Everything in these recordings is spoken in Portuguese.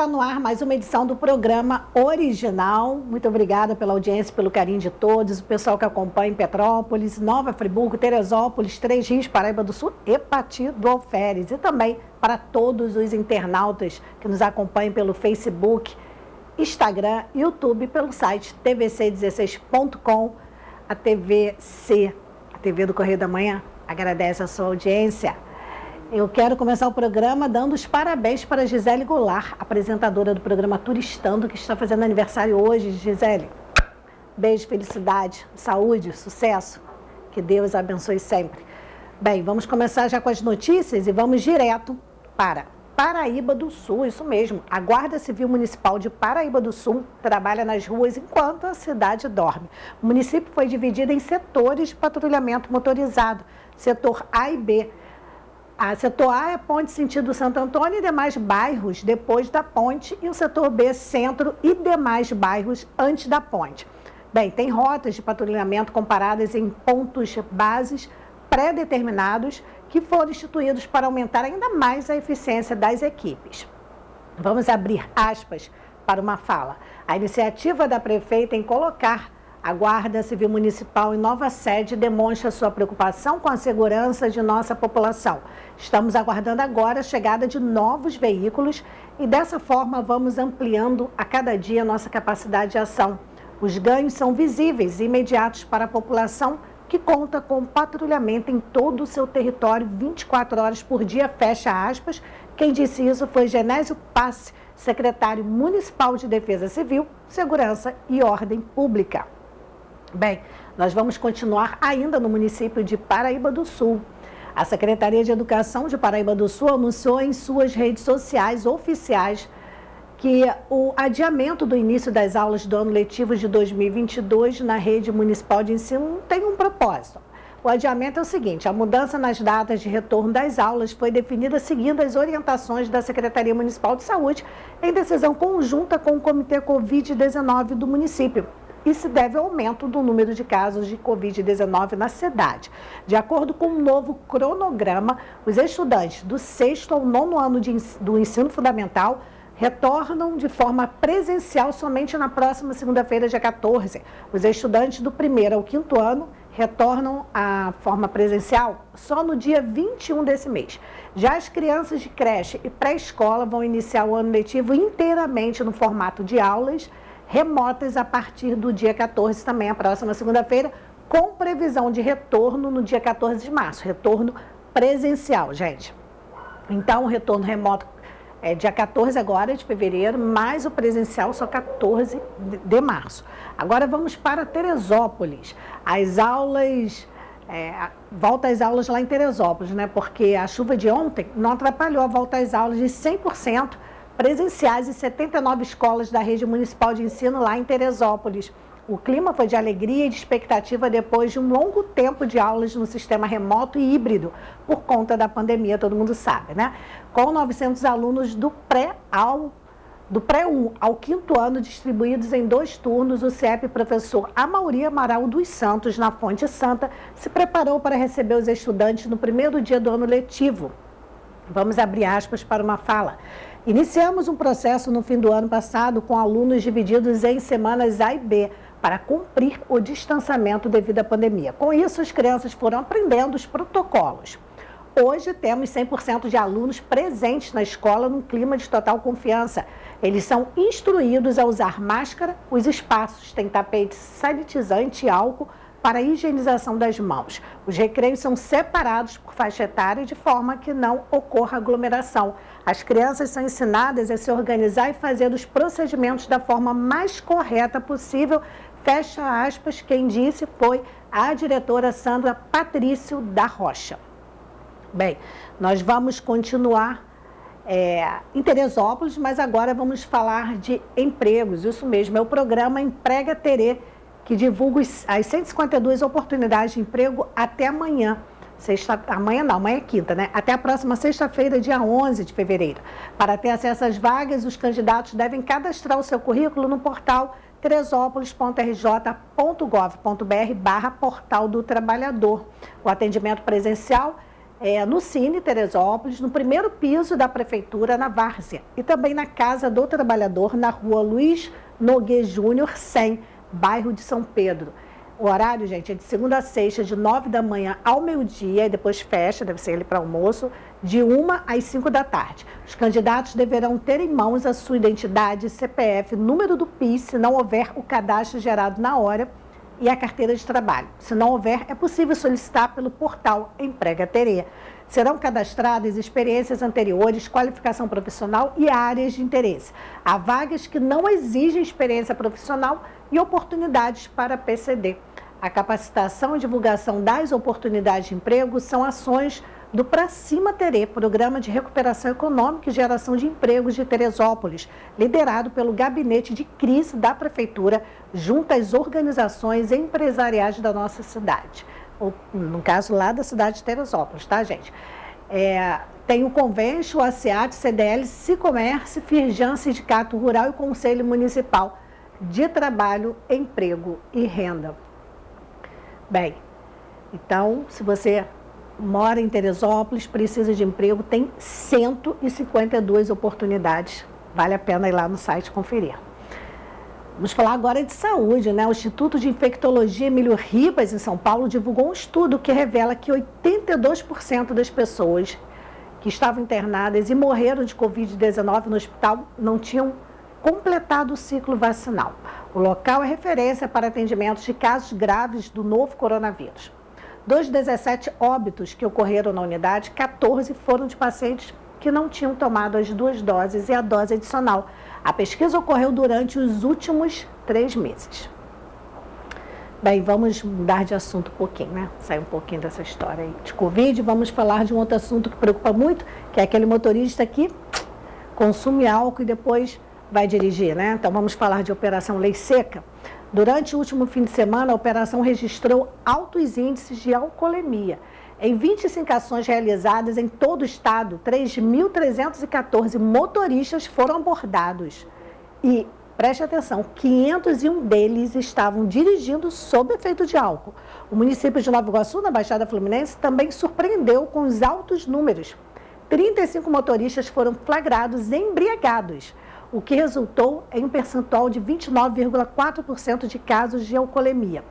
está no ar mais uma edição do programa Original. Muito obrigada pela audiência, pelo carinho de todos, o pessoal que acompanha em Petrópolis, Nova Friburgo, Teresópolis, Três Rios, Paraíba do Sul e Pati do Alferes. E também para todos os internautas que nos acompanham pelo Facebook, Instagram, YouTube, pelo site tvc16.com, a TVC, a TV do Correio da Manhã, agradece a sua audiência. Eu quero começar o programa dando os parabéns para Gisele Goulart, apresentadora do programa Turistando, que está fazendo aniversário hoje. Gisele, beijo, felicidade, saúde, sucesso, que Deus abençoe sempre. Bem, vamos começar já com as notícias e vamos direto para Paraíba do Sul, isso mesmo. A Guarda Civil Municipal de Paraíba do Sul trabalha nas ruas enquanto a cidade dorme. O município foi dividido em setores de patrulhamento motorizado, setor A e B. A setor A é ponte sentido Santo Antônio e demais bairros depois da ponte, e o setor B, centro e demais bairros antes da ponte. Bem, tem rotas de patrulhamento comparadas em pontos bases pré-determinados que foram instituídos para aumentar ainda mais a eficiência das equipes. Vamos abrir aspas para uma fala. A iniciativa da prefeita em colocar a Guarda Civil Municipal em nova sede demonstra sua preocupação com a segurança de nossa população. Estamos aguardando agora a chegada de novos veículos e dessa forma vamos ampliando a cada dia nossa capacidade de ação. Os ganhos são visíveis e imediatos para a população que conta com patrulhamento em todo o seu território 24 horas por dia, fecha aspas. Quem disse isso foi Genésio Passe, secretário municipal de Defesa Civil, Segurança e Ordem Pública. Bem, nós vamos continuar ainda no município de Paraíba do Sul. A Secretaria de Educação de Paraíba do Sul anunciou em suas redes sociais oficiais que o adiamento do início das aulas do ano letivo de 2022 na rede municipal de ensino tem um propósito. O adiamento é o seguinte: a mudança nas datas de retorno das aulas foi definida seguindo as orientações da Secretaria Municipal de Saúde em decisão conjunta com o Comitê Covid-19 do município. E se deve ao aumento do número de casos de Covid-19 na cidade. De acordo com o novo cronograma, os estudantes do 6º ao 9º ano do ensino fundamental retornam de forma presencial somente na próxima segunda-feira, dia 14. Os estudantes do 1º ao 5º ano retornam à forma presencial só no dia 21 desse mês. Já as crianças de creche e pré-escola vão iniciar o ano letivo inteiramente no formato de aulas remotas a partir do dia 14, também a próxima segunda-feira, com previsão de retorno no dia 14 de março, retorno presencial, gente. Então, o retorno remoto é dia 14 agora de fevereiro, mais o presencial só 14 de março. Agora vamos para Teresópolis. As aulas, volta às aulas lá em Teresópolis, né? Porque a chuva de ontem não atrapalhou a volta às aulas de 100% presenciais em 79 escolas da rede municipal de ensino lá em Teresópolis. O clima foi de alegria e de expectativa depois de um longo tempo de aulas no sistema remoto e híbrido, por conta da pandemia, todo mundo sabe, né? Com 900 alunos do pré-1 ao 5º ano distribuídos em 2 turnos, o CIEP professor Amaury Amaral dos Santos, na Fonte Santa, se preparou para receber os estudantes no primeiro dia do ano letivo. Vamos abrir aspas para uma fala. Iniciamos um processo no fim do ano passado com alunos divididos em semanas A e B para cumprir o distanciamento devido à pandemia. Com isso, as crianças foram aprendendo os protocolos. Hoje temos 100% de alunos presentes na escola num clima de total confiança. Eles são instruídos a usar máscara, os espaços têm tapete sanitizante e álcool para a higienização das mãos. Os recreios são separados por faixa etária de forma que não ocorra aglomeração. As crianças são ensinadas a se organizar e fazer os procedimentos da forma mais correta possível. Fecha aspas, quem disse foi a diretora Sandra Patrício da Rocha. Bem, nós vamos continuar em Teresópolis, mas agora vamos falar de empregos. Isso mesmo, é o programa Emprega Terê, que divulga as 152 oportunidades de emprego até amanhã. Amanhã é quinta, né? Até a próxima sexta-feira, dia 11 de fevereiro. Para ter acesso às vagas, os candidatos devem cadastrar o seu currículo no portal teresópolis.rj.gov.br/portal do trabalhador. O atendimento presencial no Cine Teresópolis, no primeiro piso da Prefeitura, na Várzea, e também na Casa do Trabalhador, na rua Luiz Nogueira Júnior 100, bairro de São Pedro. O horário, gente, é de segunda a sexta, de 9 da manhã ao meio-dia, e depois fecha, deve ser ele para almoço, de 1 às 5 da tarde. Os candidatos deverão ter em mãos a sua identidade, CPF, número do PIS, se não houver o cadastro gerado na hora, e a carteira de trabalho. Se não houver, é possível solicitar pelo portal Emprega Terê. Serão cadastradas experiências anteriores, qualificação profissional e áreas de interesse. Há vagas que não exigem experiência profissional e oportunidades para PCD. A capacitação e divulgação das oportunidades de emprego são ações do Pra Cima Terê, Programa de Recuperação Econômica e Geração de Empregos de Teresópolis, liderado pelo Gabinete de Crise da Prefeitura, junto às organizações empresariais da nossa cidade. Ou, no caso, lá da cidade de Teresópolis, tá, gente? Tem o Convênio, o ASEAT, CDL, Sicomércio, Firjan, Sindicato Rural e Conselho Municipal de Trabalho, Emprego e Renda. Bem, então, se você mora em Teresópolis, precisa de emprego, tem 152 oportunidades. Vale a pena ir lá no site conferir. Vamos falar agora de saúde, né? O Instituto de Infectologia Emílio Ribas, em São Paulo, divulgou um estudo que revela que 82% das pessoas que estavam internadas e morreram de Covid-19 no hospital não tinham completado o ciclo vacinal. O local é referência para atendimentos de casos graves do novo coronavírus. Dos 17 óbitos que ocorreram na unidade, 14 foram de pacientes que não tinham tomado as 2 doses e a dose adicional. A pesquisa ocorreu durante os últimos 3 meses. Bem, vamos mudar de assunto um pouquinho, né? Sair um pouquinho dessa história aí de Covid. Vamos falar de um outro assunto que preocupa muito, que é aquele motorista que consome álcool e depois vai dirigir, né? Então vamos falar de Operação Lei Seca. Durante o último fim de semana, a operação registrou altos índices de alcoolemia. Em 25 ações realizadas em todo o estado, 3.314 motoristas foram abordados. E, preste atenção, 501 deles estavam dirigindo sob efeito de álcool. O município de Nova Iguaçu, na Baixada Fluminense, também surpreendeu com os altos números. 35 motoristas foram flagrados embriagados, o que resultou em um percentual de 29,4% de casos de alcoolemia.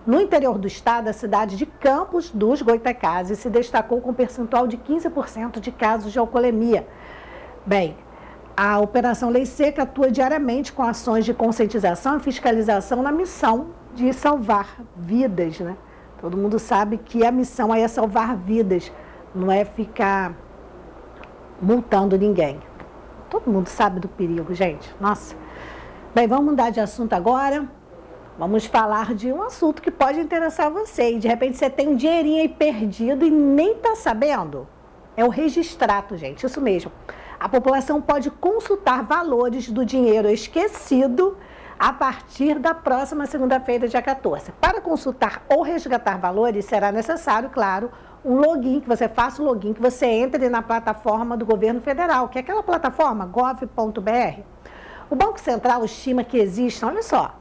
No interior do estado, a cidade de Campos dos Goytacazes se destacou com um percentual de 15% de casos de alcoolemia. Bem, a Operação Lei Seca atua diariamente com ações de conscientização e fiscalização na missão de salvar vidas, né? Todo mundo sabe que a missão aí é salvar vidas, não é ficar multando ninguém. Todo mundo sabe do perigo, gente. Nossa. Bem, vamos mudar de assunto agora. Vamos falar de um assunto que pode interessar você. E de repente você tem um dinheirinho aí perdido e nem está sabendo. É o registrato, gente. Isso mesmo. A população pode consultar valores do dinheiro esquecido a partir da próxima segunda-feira, dia 14. Para consultar ou resgatar valores, será necessário, claro, um login, que você faça o login, que você entre na plataforma do governo federal, que é aquela plataforma gov.br. O Banco Central estima que existam, olha só,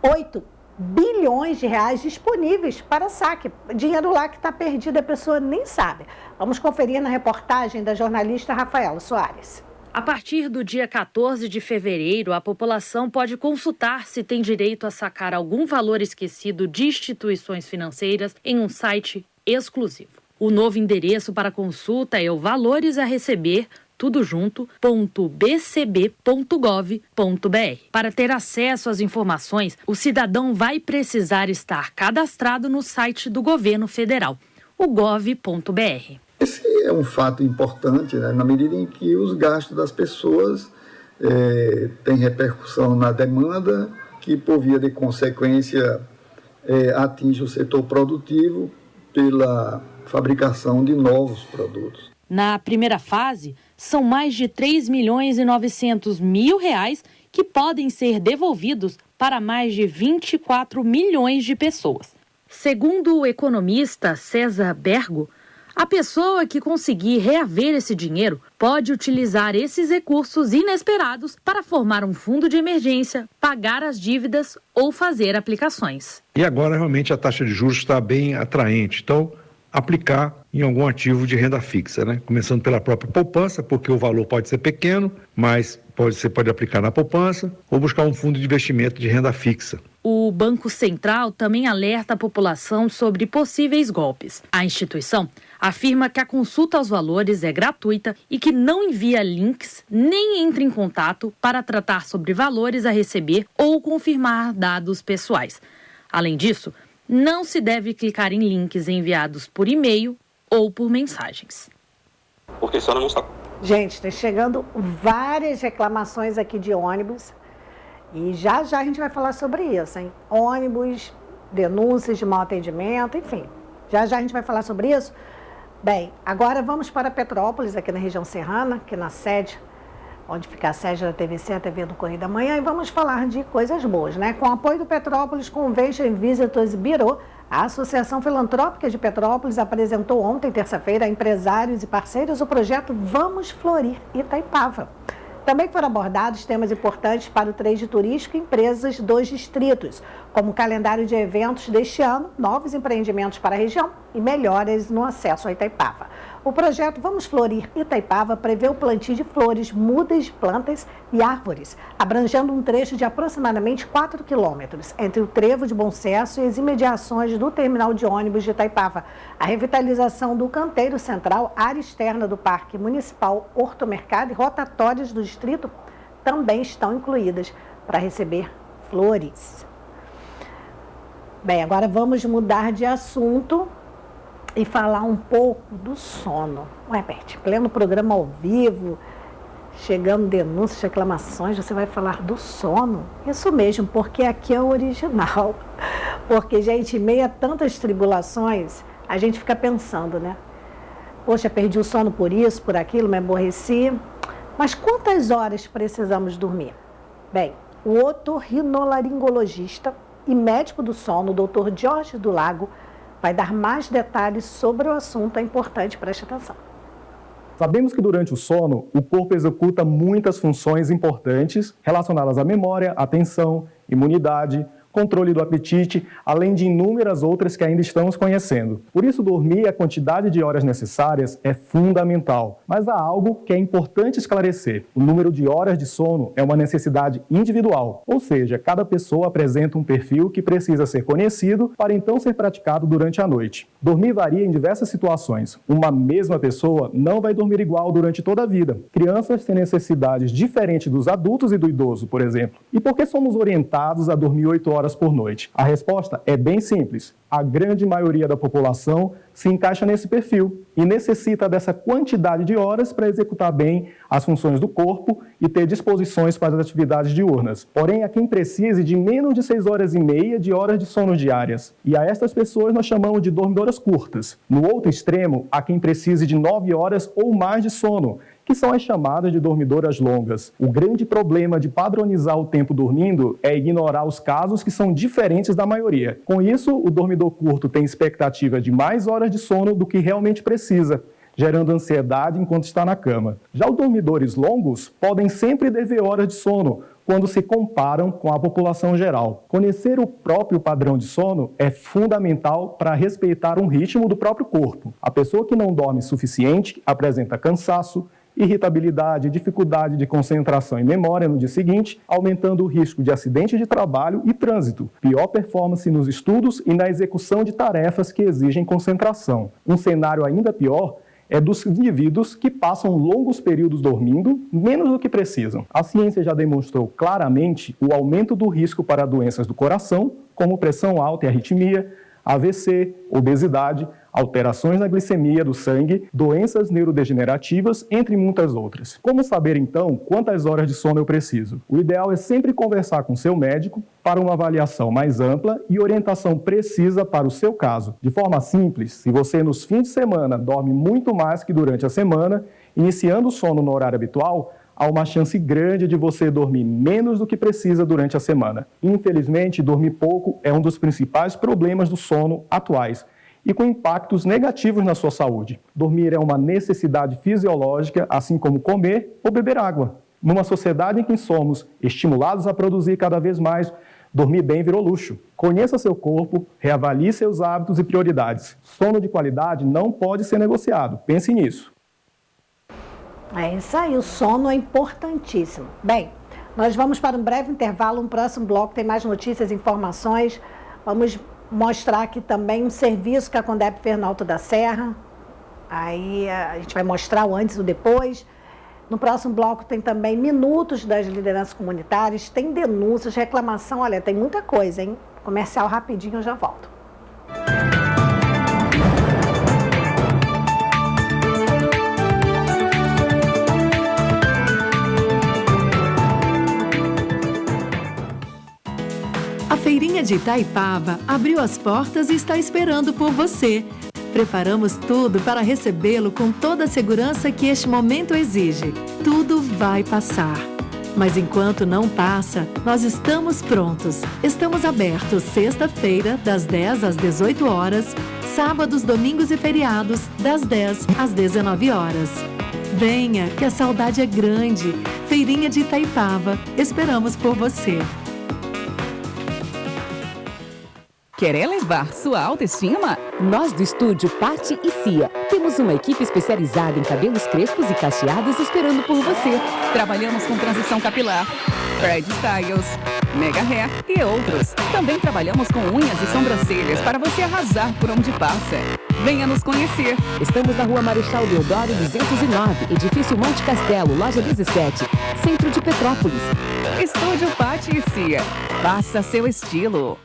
8 bilhões de reais disponíveis para saque. Dinheiro lá que está perdido, a pessoa nem sabe. Vamos conferir na reportagem da jornalista Rafaela Soares. A partir do dia 14 de fevereiro, a população pode consultar se tem direito a sacar algum valor esquecido de instituições financeiras em um site exclusivo. O novo endereço para consulta é o valores a receber, tudo junto, .bcb.gov.br. Para ter acesso às informações, o cidadão vai precisar estar cadastrado no site do governo federal, o gov.br. Esse é um fato importante, né, na medida em que os gastos das pessoas têm repercussão na demanda, que por via de consequência atinge o setor produtivo pela fabricação de novos produtos. Na primeira fase, são mais de 3.900.000 reais que podem ser devolvidos para mais de 24 milhões de pessoas. Segundo o economista César Bergo, a pessoa que conseguir reaver esse dinheiro pode utilizar esses recursos inesperados para formar um fundo de emergência, pagar as dívidas ou fazer aplicações. E agora realmente a taxa de juros está bem atraente, então aplicar em algum ativo de renda fixa, né? Começando pela própria poupança, porque o valor pode ser pequeno, mas você pode aplicar na poupança ou buscar um fundo de investimento de renda fixa. O Banco Central também alerta a população sobre possíveis golpes. A instituição afirma que a consulta aos valores é gratuita e que não envia links nem entra em contato para tratar sobre valores a receber ou confirmar dados pessoais. Além disso, não se deve clicar em links enviados por e-mail ou por mensagens. Porque só não está... Gente, está chegando várias reclamações aqui de ônibus e já a gente vai falar sobre isso, hein? Ônibus, denúncias de mau atendimento, enfim. Já a gente vai falar sobre isso. Bem, agora vamos para Petrópolis, aqui na região serrana, aqui na sede, onde fica a sede da TVC, a TV do Correio da Manhã, e vamos falar de coisas boas, né? Com o apoio do Petrópolis Convention Visitors Bureau, a Associação Filantrópica de Petrópolis apresentou ontem, terça-feira, a empresários e parceiros o projeto Vamos Florir Itaipava. Também foram abordados temas importantes para o trade turístico e empresas dos distritos, como o calendário de eventos deste ano, novos empreendimentos para a região e melhoras no acesso a Itaipava. O projeto Vamos Florir Itaipava prevê o plantio de flores, mudas de plantas e árvores, abrangendo um trecho de aproximadamente 4 quilômetros entre o Trevo de Bom Sucesso e as imediações do terminal de ônibus de Itaipava. A revitalização do canteiro central, área externa do Parque Municipal, Hortomercado e rotatórias do distrito também estão incluídas para receber flores. Bem, agora vamos mudar de assunto e falar um pouco do sono. Ué, Beth, pleno programa ao vivo, chegando denúncias, reclamações, você vai falar do sono? Isso mesmo, porque aqui é o original. Porque, gente, em meio a tantas tribulações, a gente fica pensando, né? Poxa, perdi o sono por isso, por aquilo, me aborreci. Mas quantas horas precisamos dormir? Bem, o otorrinolaringologista e médico do sono, o Dr. Jorge do Lago, vai dar mais detalhes sobre o assunto, é importante, preste atenção. Sabemos que durante o sono, o corpo executa muitas funções importantes relacionadas à memória, atenção, imunidade, controle do apetite, além de inúmeras outras que ainda estamos conhecendo. Por isso, dormir a quantidade de horas necessárias é fundamental. Mas há algo que é importante esclarecer. O número de horas de sono é uma necessidade individual, ou seja, cada pessoa apresenta um perfil que precisa ser conhecido para então ser praticado durante a noite. Dormir varia em diversas situações. Uma mesma pessoa não vai dormir igual durante toda a vida. Crianças têm necessidades diferentes dos adultos e do idoso, por exemplo. E por que somos orientados a dormir 8 horas por noite? A resposta é bem simples. A grande maioria da população se encaixa nesse perfil e necessita dessa quantidade de horas para executar bem as funções do corpo e ter disposições para as atividades diurnas. Porém, há quem precise de menos de 6 horas e meia de horas de sono diárias. E a estas pessoas nós chamamos de dormidoras curtas. No outro extremo, há quem precise de 9 horas ou mais de sono, que são as chamadas de dormidoras longas. O grande problema de padronizar o tempo dormindo é ignorar os casos que são diferentes da maioria. Com isso, o dormidor curto tem expectativa de mais horas de sono do que realmente precisa, gerando ansiedade enquanto está na cama. Já os dormidores longos podem sempre dever horas de sono, quando se comparam com a população geral. Conhecer o próprio padrão de sono é fundamental para respeitar um ritmo do próprio corpo. A pessoa que não dorme suficiente apresenta cansaço, irritabilidade, dificuldade de concentração e memória no dia seguinte, aumentando o risco de acidente de trabalho e trânsito, pior performance nos estudos e na execução de tarefas que exigem concentração. Um cenário ainda pior é dos indivíduos que passam longos períodos dormindo menos do que precisam. A ciência já demonstrou claramente o aumento do risco para doenças do coração, como pressão alta e arritmia, AVC, obesidade, alterações na glicemia do sangue, doenças neurodegenerativas, entre muitas outras. Como saber, então, quantas horas de sono eu preciso? O ideal é sempre conversar com seu médico para uma avaliação mais ampla e orientação precisa para o seu caso. De forma simples, se você nos fins de semana dorme muito mais que durante a semana, iniciando o sono no horário habitual, há uma chance grande de você dormir menos do que precisa durante a semana. Infelizmente, dormir pouco é um dos principais problemas do sono atuais e com impactos negativos na sua saúde. Dormir é uma necessidade fisiológica, assim como comer ou beber água. Numa sociedade em que somos estimulados a produzir cada vez mais, Dormir bem virou luxo. Conheça seu corpo, reavalie seus hábitos e prioridades. Sono de qualidade não pode ser negociado. Pense nisso. É isso aí, o sono é importantíssimo. Bem, nós vamos para um breve intervalo, um próximo bloco tem mais notícias e informações. Vamos mostrar aqui também um serviço que a Condep fez no Alto da Serra. Aí a gente vai mostrar o antes e o depois. No próximo bloco tem também minutos das lideranças comunitárias, tem denúncias, reclamação, olha, tem muita coisa, hein? Comercial rapidinho, eu já volto. A Feirinha de Itaipava abriu as portas e está esperando por você. Preparamos tudo para recebê-lo com toda a segurança que este momento exige. Tudo vai passar. Mas enquanto não passa, nós estamos prontos. Estamos abertos sexta-feira, das 10 às 18 horas, sábados, domingos e feriados, das 10 às 19 horas. Venha, que a saudade é grande. Feirinha de Itaipava. Esperamos por você. Quer elevar sua autoestima? Nós do estúdio Patti e Cia temos uma equipe especializada em cabelos crespos e cacheados esperando por você. Trabalhamos com transição capilar, Fred Styles, Mega Hair e outros. Também trabalhamos com unhas e sobrancelhas para você arrasar por onde passa. Venha nos conhecer. Estamos na Rua Marechal Deodoro 209, Edifício Monte Castelo, Loja 17, Centro de Petrópolis. Estúdio Patti e Cia. Faça seu estilo.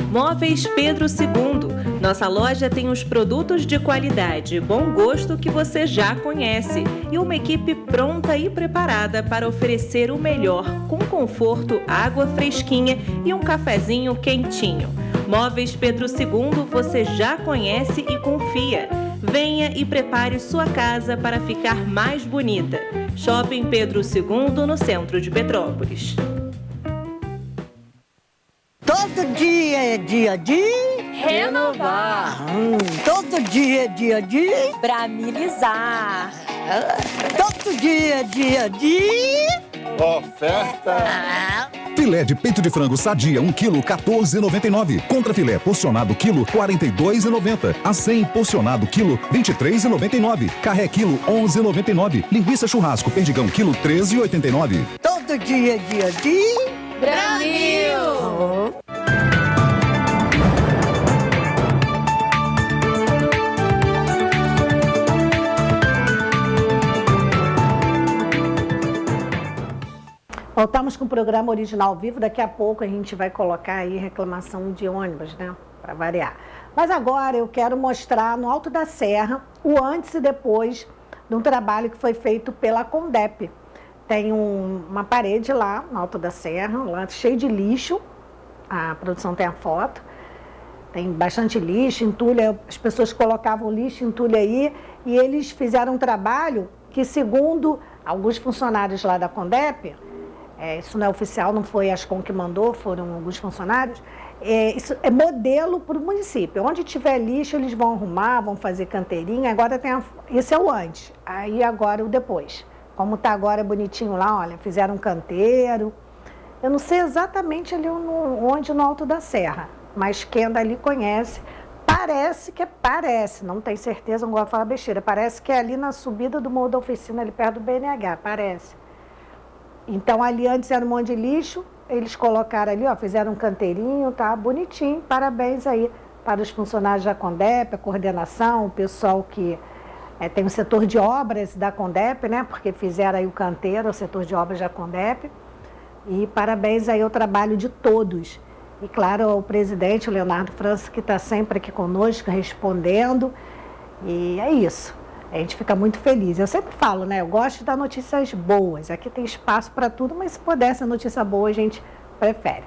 Móveis Pedro II. Nossa loja tem os produtos de qualidade e bom gosto que você já conhece e uma equipe pronta e preparada para oferecer o melhor, com conforto, água fresquinha e um cafezinho quentinho. Móveis Pedro II você já conhece e confia. Venha e prepare sua casa para ficar mais bonita. Shopping Pedro II, no centro de Petrópolis. Todo dia é dia de renovar. Todo dia é dia de bramilizar. Todo dia é dia de oferta. Filé de peito de frango sadia 1 kg 14,99. Contra filé porcionado quilo 42,90. Acém porcionado quilo 23,99. Carré quilo 11,99. Linguiça churrasco perdigão quilo 13,89. Todo dia é dia de Bramil. Voltamos com o programa original ao vivo. Daqui a pouco a gente vai colocar aí reclamação de ônibus, né? Para variar. Mas agora eu quero mostrar no Alto da Serra o antes e depois de um trabalho que foi feito pela Condep. Tem uma parede lá no Alto da Serra, lá cheio de lixo. A produção tem a foto. Tem bastante lixo, entulho. As pessoas colocavam lixo, entulho aí. E eles fizeram um trabalho que, segundo alguns funcionários lá da Condep, isso não é oficial, não foi a Ascom que mandou, foram alguns funcionários, isso é modelo para o município. Onde tiver lixo, eles vão arrumar, vão fazer canteirinha. Agora esse é o antes, aí agora o depois. Como está agora bonitinho lá, olha, fizeram um canteiro. Eu não sei exatamente ali onde no Alto da Serra, mas quem anda ali conhece. Parece, não tenho certeza, não gosto de falar besteira, parece que é ali na subida do Morro da Oficina, ali perto do BNH, parece. Então ali antes era um monte de lixo, eles colocaram ali, ó, fizeram um canteirinho, tá bonitinho, parabéns aí para os funcionários da Condep, a coordenação, o pessoal que tem o setor de obras da Condep, né, porque fizeram aí o canteiro, o setor de obras da Condep, e parabéns aí ao trabalho de todos. E claro, ao presidente, o Leonardo França, que está sempre aqui conosco, respondendo, e é isso. A gente fica muito feliz. Eu sempre falo, né? Eu gosto de dar notícias boas. Aqui tem espaço para tudo, mas se puder ser notícia boa, a gente prefere.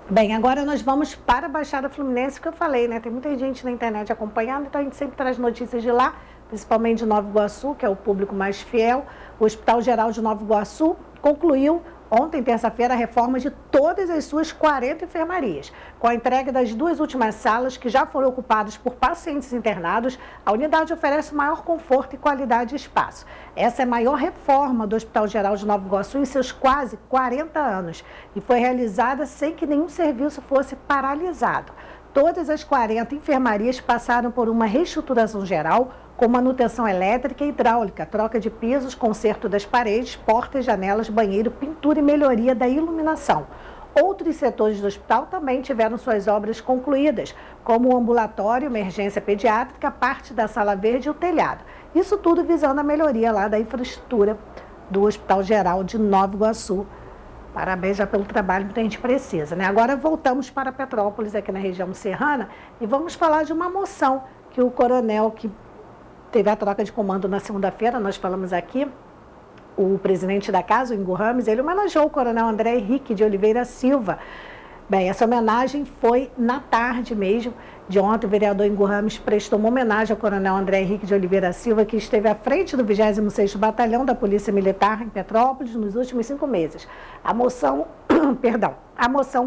Bem, agora nós vamos para a Baixada Fluminense, que eu falei, né? Tem muita gente na internet acompanhando, então a gente sempre traz notícias de lá, principalmente de Nova Iguaçu, que é o público mais fiel. O Hospital Geral de Nova Iguaçu concluiu ontem, terça-feira, a reforma de todas as suas 40 enfermarias. Com a entrega das 2 últimas salas, que já foram ocupadas por pacientes internados, a unidade oferece maior conforto e qualidade de espaço. Essa é a maior reforma do Hospital Geral de Nova Iguaçu em seus quase 40 anos e foi realizada sem que nenhum serviço fosse paralisado. Todas as 40 enfermarias passaram por uma reestruturação geral, com manutenção elétrica e hidráulica, troca de pisos, conserto das paredes, portas, janelas, banheiro, pintura e melhoria da iluminação. Outros setores do hospital também tiveram suas obras concluídas, como o ambulatório, emergência pediátrica, parte da sala verde e o telhado. Isso tudo visando a melhoria lá da infraestrutura do Hospital Geral de Nova Iguaçu. Parabéns já pelo trabalho que a gente precisa, né? Agora voltamos para Petrópolis, aqui na região serrana, e vamos falar de uma moção que o coronel que teve a troca de comando na segunda-feira, nós falamos aqui, o presidente da casa, o Ingo Ramos, ele homenageou o coronel André Henrique de Oliveira Silva. Bem, essa homenagem foi na tarde mesmo de ontem. O vereador Ingo Ramos prestou uma homenagem ao coronel André Henrique de Oliveira Silva, que esteve à frente do 26º Batalhão da Polícia Militar em Petrópolis nos últimos 5 meses. A moção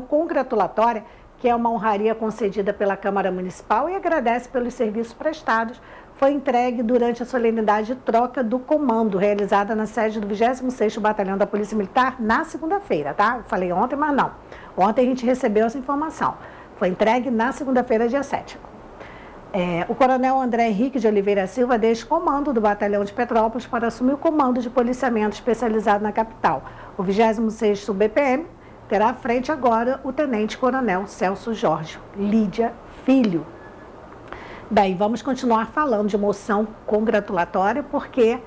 congratulatória, que é uma honraria concedida pela Câmara Municipal e agradece pelos serviços prestados, foi entregue durante a solenidade de troca do comando, realizada na sede do 26º Batalhão da Polícia Militar na segunda-feira, tá? Eu falei ontem, mas não. Ontem a gente recebeu essa informação. Foi entregue na segunda-feira, dia 7. O coronel André Henrique de Oliveira Silva deixa o comando do Batalhão de Petrópolis para assumir o comando de policiamento especializado na capital. O 26º BPM terá à frente agora o tenente-coronel Celso Jorge Lídia Filho. Bem, vamos continuar falando de moção congratulatória, porque,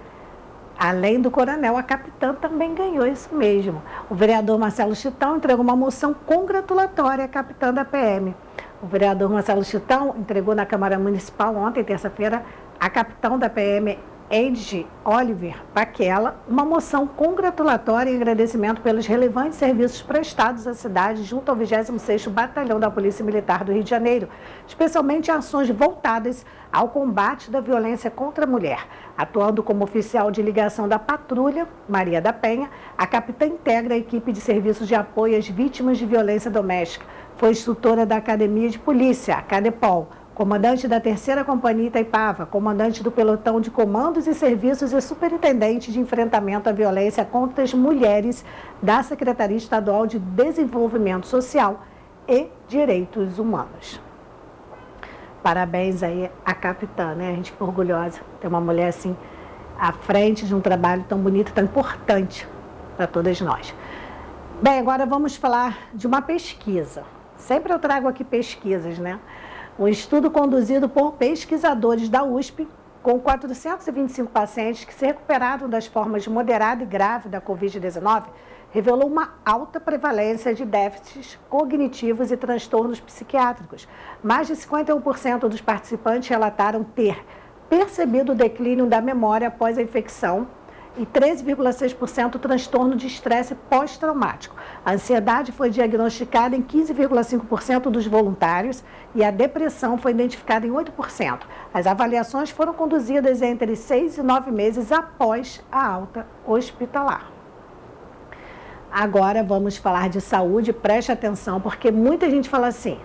além do coronel, a capitã também ganhou isso mesmo. O vereador Marcelo Chitão entregou uma moção congratulatória à capitã da PM. O vereador Marcelo Chitão entregou na Câmara Municipal ontem, terça-feira, a capitã da PM, Eide Oliver Paquela, uma moção congratulatória em agradecimento pelos relevantes serviços prestados à cidade junto ao 26º Batalhão da Polícia Militar do Rio de Janeiro, especialmente em ações voltadas ao combate da violência contra a mulher. Atuando como oficial de ligação da patrulha Maria da Penha, a capitã integra a equipe de serviços de apoio às vítimas de violência doméstica. Foi instrutora da Academia de Polícia, a CADEPOL, comandante da 3ª Companhia Itaipava, comandante do Pelotão de Comandos e Serviços e superintendente de enfrentamento à violência contra as mulheres da Secretaria Estadual de Desenvolvimento Social e Direitos Humanos. Parabéns aí à capitã, né? A gente fica orgulhosa de ter uma mulher assim à frente de um trabalho tão bonito, tão importante para todas nós. Bem, agora vamos falar de uma pesquisa. Sempre eu trago aqui pesquisas, né? Um estudo conduzido por pesquisadores da USP, com 425 pacientes que se recuperaram das formas moderada e grave da Covid-19, revelou uma alta prevalência de déficits cognitivos e transtornos psiquiátricos. Mais de 51% dos participantes relataram ter percebido o declínio da memória após a infecção e 13,6% transtorno de estresse pós-traumático. A ansiedade foi diagnosticada em 15,5% dos voluntários e a depressão foi identificada em 8%. As avaliações foram conduzidas entre 6 e 9 meses após a alta hospitalar. Agora vamos falar de saúde, preste atenção, porque muita gente fala assim,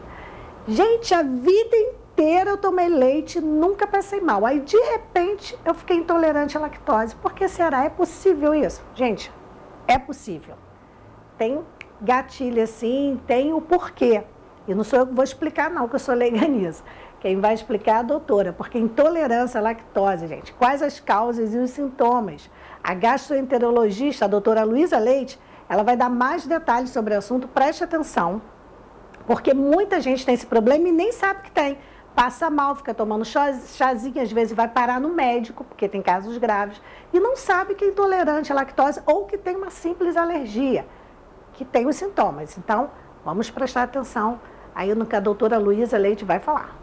gente, a vida inteira eu tomei leite, nunca passei mal. Aí, de repente, eu fiquei intolerante à lactose. Por que será? É possível isso? Gente, é possível. Tem gatilho assim, tem o porquê. E não sou eu que vou explicar, não, que eu sou leiga nisso. Quem vai explicar é a doutora, porque intolerância à lactose, gente, quais as causas e os sintomas? A gastroenterologista, a doutora Luísa Leite, ela vai dar mais detalhes sobre o assunto, preste atenção, porque muita gente tem esse problema e nem sabe que tem. Passa mal, fica tomando chazinho, às vezes vai parar no médico, porque tem casos graves, e não sabe que é intolerante à lactose ou que tem uma simples alergia, que tem os sintomas. Então, vamos prestar atenção aí no que a doutora Luísa Leite vai falar.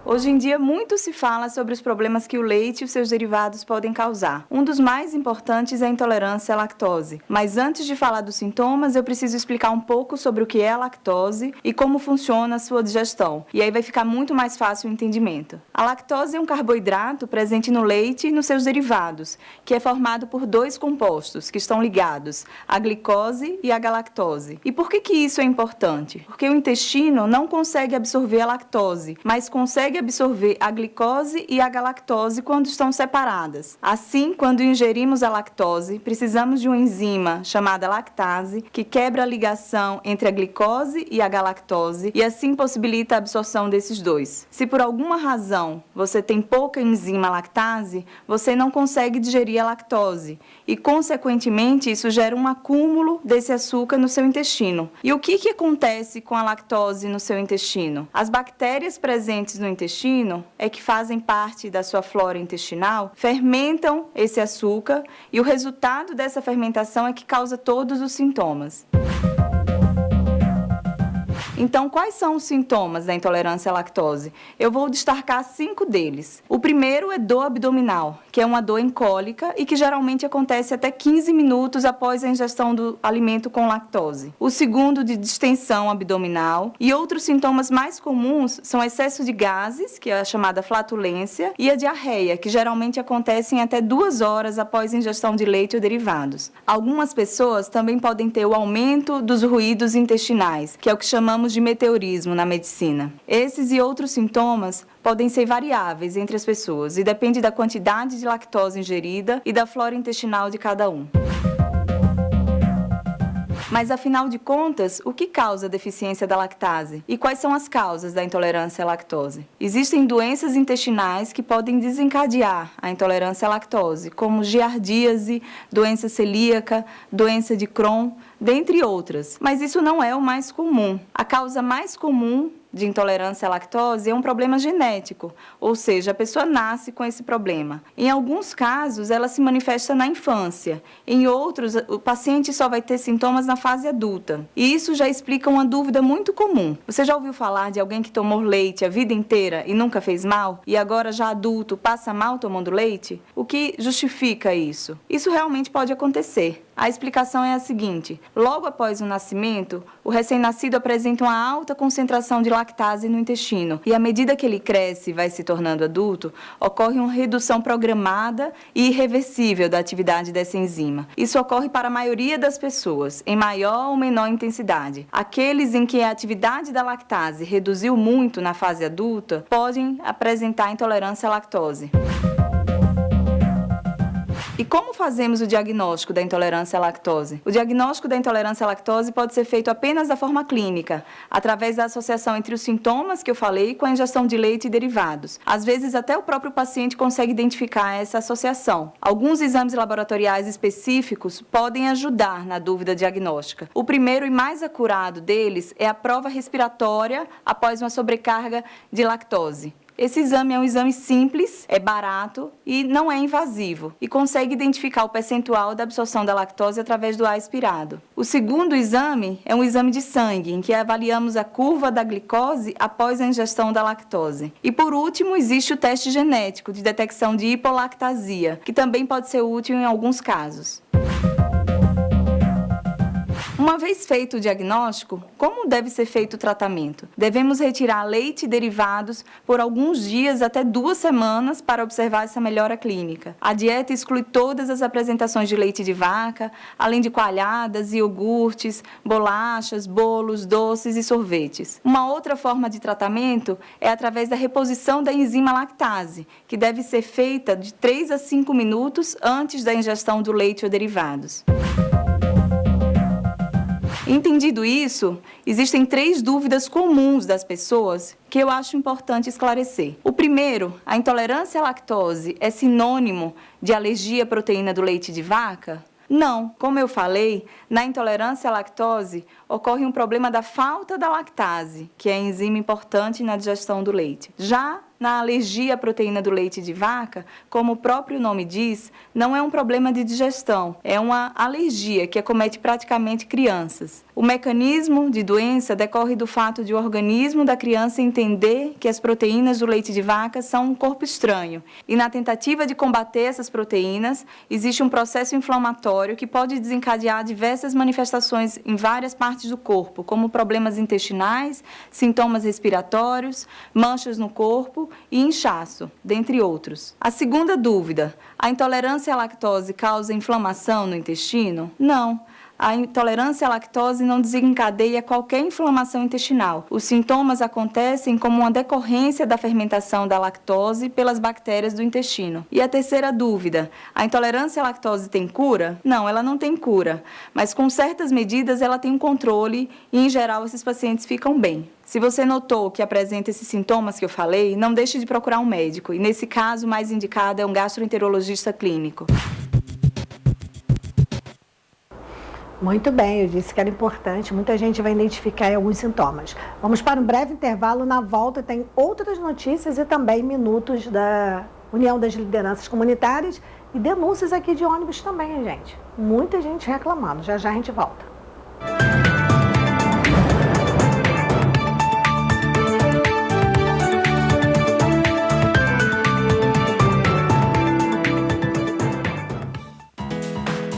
Hoje em dia, muito se fala sobre os problemas que o leite e os seus derivados podem causar. Um dos mais importantes é a intolerância à lactose. Mas antes de falar dos sintomas, eu preciso explicar um pouco sobre o que é a lactose e como funciona a sua digestão. E aí vai ficar muito mais fácil o entendimento. A lactose é um carboidrato presente no leite e nos seus derivados, que é formado por dois compostos que estão ligados, a glicose e a galactose. E por que isso é importante? Porque o intestino não consegue absorver a lactose, mas consegue absorver a glicose e a galactose quando estão separadas. Assim, quando ingerimos a lactose, precisamos de uma enzima chamada lactase, que quebra a ligação entre a glicose e a galactose e assim possibilita a absorção desses dois. Se por alguma razão você tem pouca enzima lactase, você não consegue digerir a lactose e, consequentemente, isso gera um acúmulo desse açúcar no seu intestino. E o que acontece com a lactose no seu intestino? As bactérias presentes no intestino, que fazem parte da sua flora intestinal, fermentam esse açúcar e o resultado dessa fermentação é que causa todos os sintomas. Então, quais são os sintomas da intolerância à lactose? Eu vou destacar 5 deles. O primeiro é dor abdominal, que é uma dor incólica e que geralmente acontece até 15 minutos após a ingestão do alimento com lactose. O segundo, de distensão abdominal. E outros sintomas mais comuns são excesso de gases, que é a chamada flatulência, e a diarreia, que geralmente acontecem até 2 horas após a ingestão de leite ou derivados. Algumas pessoas também podem ter o aumento dos ruídos intestinais, que é o que chamamos de meteorismo na medicina. Esses e outros sintomas podem ser variáveis entre as pessoas e depende da quantidade de lactose ingerida e da flora intestinal de cada um. Mas, afinal de contas, o que causa a deficiência da lactase? E quais são as causas da intolerância à lactose? Existem doenças intestinais que podem desencadear a intolerância à lactose, como giardíase, doença celíaca, doença de Crohn, dentre outras. Mas isso não é o mais comum. A causa mais comum de intolerância à lactose é um problema genético, ou seja, a pessoa nasce com esse problema. Em alguns casos, ela se manifesta na infância. Em outros, o paciente só vai ter sintomas na fase adulta. E isso já explica uma dúvida muito comum. Você já ouviu falar de alguém que tomou leite a vida inteira e nunca fez mal? E agora, já adulto, passa mal tomando leite? O que justifica isso? Isso realmente pode acontecer. A explicação é a seguinte: logo após o nascimento, o recém-nascido apresenta uma alta concentração de lactase no intestino e, à medida que ele cresce e vai se tornando adulto, ocorre uma redução programada e irreversível da atividade dessa enzima. Isso ocorre para a maioria das pessoas, em maior ou menor intensidade. Aqueles em que a atividade da lactase reduziu muito na fase adulta podem apresentar intolerância à lactose. E como fazemos o diagnóstico da intolerância à lactose? O diagnóstico da intolerância à lactose pode ser feito apenas da forma clínica, através da associação entre os sintomas que eu falei com a ingestão de leite e derivados. Às vezes, até o próprio paciente consegue identificar essa associação. Alguns exames laboratoriais específicos podem ajudar na dúvida diagnóstica. O primeiro e mais acurado deles é a prova respiratória após uma sobrecarga de lactose. Esse exame é um exame simples, é barato e não é invasivo e consegue identificar o percentual da absorção da lactose através do ar expirado. O segundo exame é um exame de sangue, em que avaliamos a curva da glicose após a ingestão da lactose. E, por último, existe o teste genético de detecção de hipolactasia, que também pode ser útil em alguns casos. Uma vez feito o diagnóstico, como deve ser feito o tratamento? Devemos retirar leite e derivados por alguns dias até 2 semanas para observar essa melhora clínica. A dieta exclui todas as apresentações de leite de vaca, além de coalhadas, iogurtes, bolachas, bolos, doces e sorvetes. Uma outra forma de tratamento é através da reposição da enzima lactase, que deve ser feita de 3 a 5 minutos antes da ingestão do leite ou derivados. Entendido isso, existem 3 dúvidas comuns das pessoas que eu acho importante esclarecer. O primeiro, a intolerância à lactose é sinônimo de alergia à proteína do leite de vaca? Não, como eu falei, na intolerância à lactose ocorre um problema da falta da lactase, que é a enzima importante na digestão do leite. Já Na alergia à proteína do leite de vaca, como o próprio nome diz, não é um problema de digestão, é uma alergia que acomete praticamente crianças. O mecanismo de doença decorre do fato de o organismo da criança entender que as proteínas do leite de vaca são um corpo estranho e, na tentativa de combater essas proteínas, existe um processo inflamatório que pode desencadear diversas manifestações em várias partes do corpo, como problemas intestinais, sintomas respiratórios, manchas no corpo e inchaço, dentre outros. A segunda dúvida: a intolerância à lactose causa inflamação no intestino? Não. A intolerância à lactose não desencadeia qualquer inflamação intestinal. Os sintomas acontecem como uma decorrência da fermentação da lactose pelas bactérias do intestino. E a terceira dúvida: a intolerância à lactose tem cura? Não, ela não tem cura, mas com certas medidas ela tem um controle e, em geral, esses pacientes ficam bem. Se você notou que apresenta esses sintomas que eu falei, não deixe de procurar um médico. E, nesse caso, o mais indicado é um gastroenterologista clínico. Muito bem, eu disse que era importante, muita gente vai identificar alguns sintomas. Vamos para um breve intervalo, na volta tem outras notícias e também minutos da União das Lideranças Comunitárias e denúncias aqui de ônibus também, gente. Muita gente reclamando, já já a gente volta.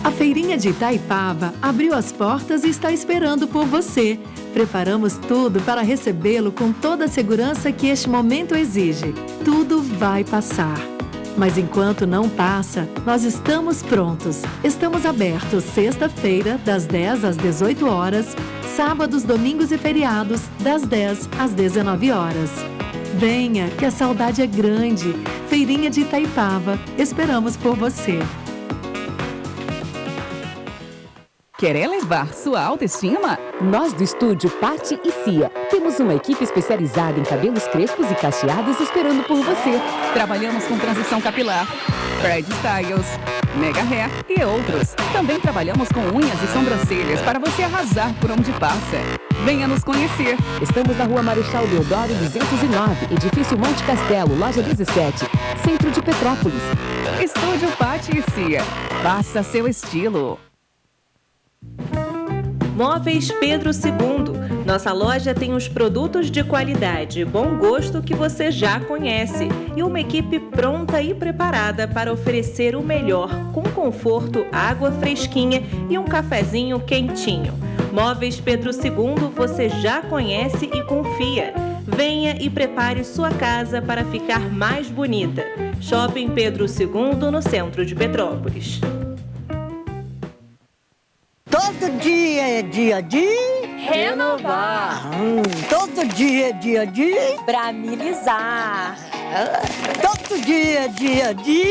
A Feirinha de Itaipava abriu as portas e está esperando por você. Preparamos tudo para recebê-lo com toda a segurança que este momento exige. Tudo vai passar. Mas enquanto não passa, nós estamos prontos. Estamos abertos sexta-feira, das 10 às 18 horas, sábados, domingos e feriados, das 10 às 19 horas. Venha, que a saudade é grande. Feirinha de Itaipava, esperamos por você. Quer elevar sua autoestima? Nós do estúdio Patti e Cia temos uma equipe especializada em cabelos crespos e cacheados esperando por você. Trabalhamos com transição capilar, Fred Styles, Mega Hair e outros. Também trabalhamos com unhas e sobrancelhas para você arrasar por onde passa. Venha nos conhecer. Estamos na Rua Marechal Deodoro 209, Edifício Monte Castelo, Loja 17, Centro de Petrópolis. Estúdio Patti e Cia. Faça seu estilo. Móveis Pedro II. Nossa loja tem os produtos de qualidade e bom gosto que você já conhece e uma equipe pronta e preparada para oferecer o melhor, com conforto, água fresquinha e um cafezinho quentinho. Móveis Pedro II você já conhece e confia. Venha e prepare sua casa para ficar mais bonita. Shopping Pedro II, no centro de Petrópolis. Todo dia é dia de renovar. Todo dia é dia de bramilizar. Todo dia é dia de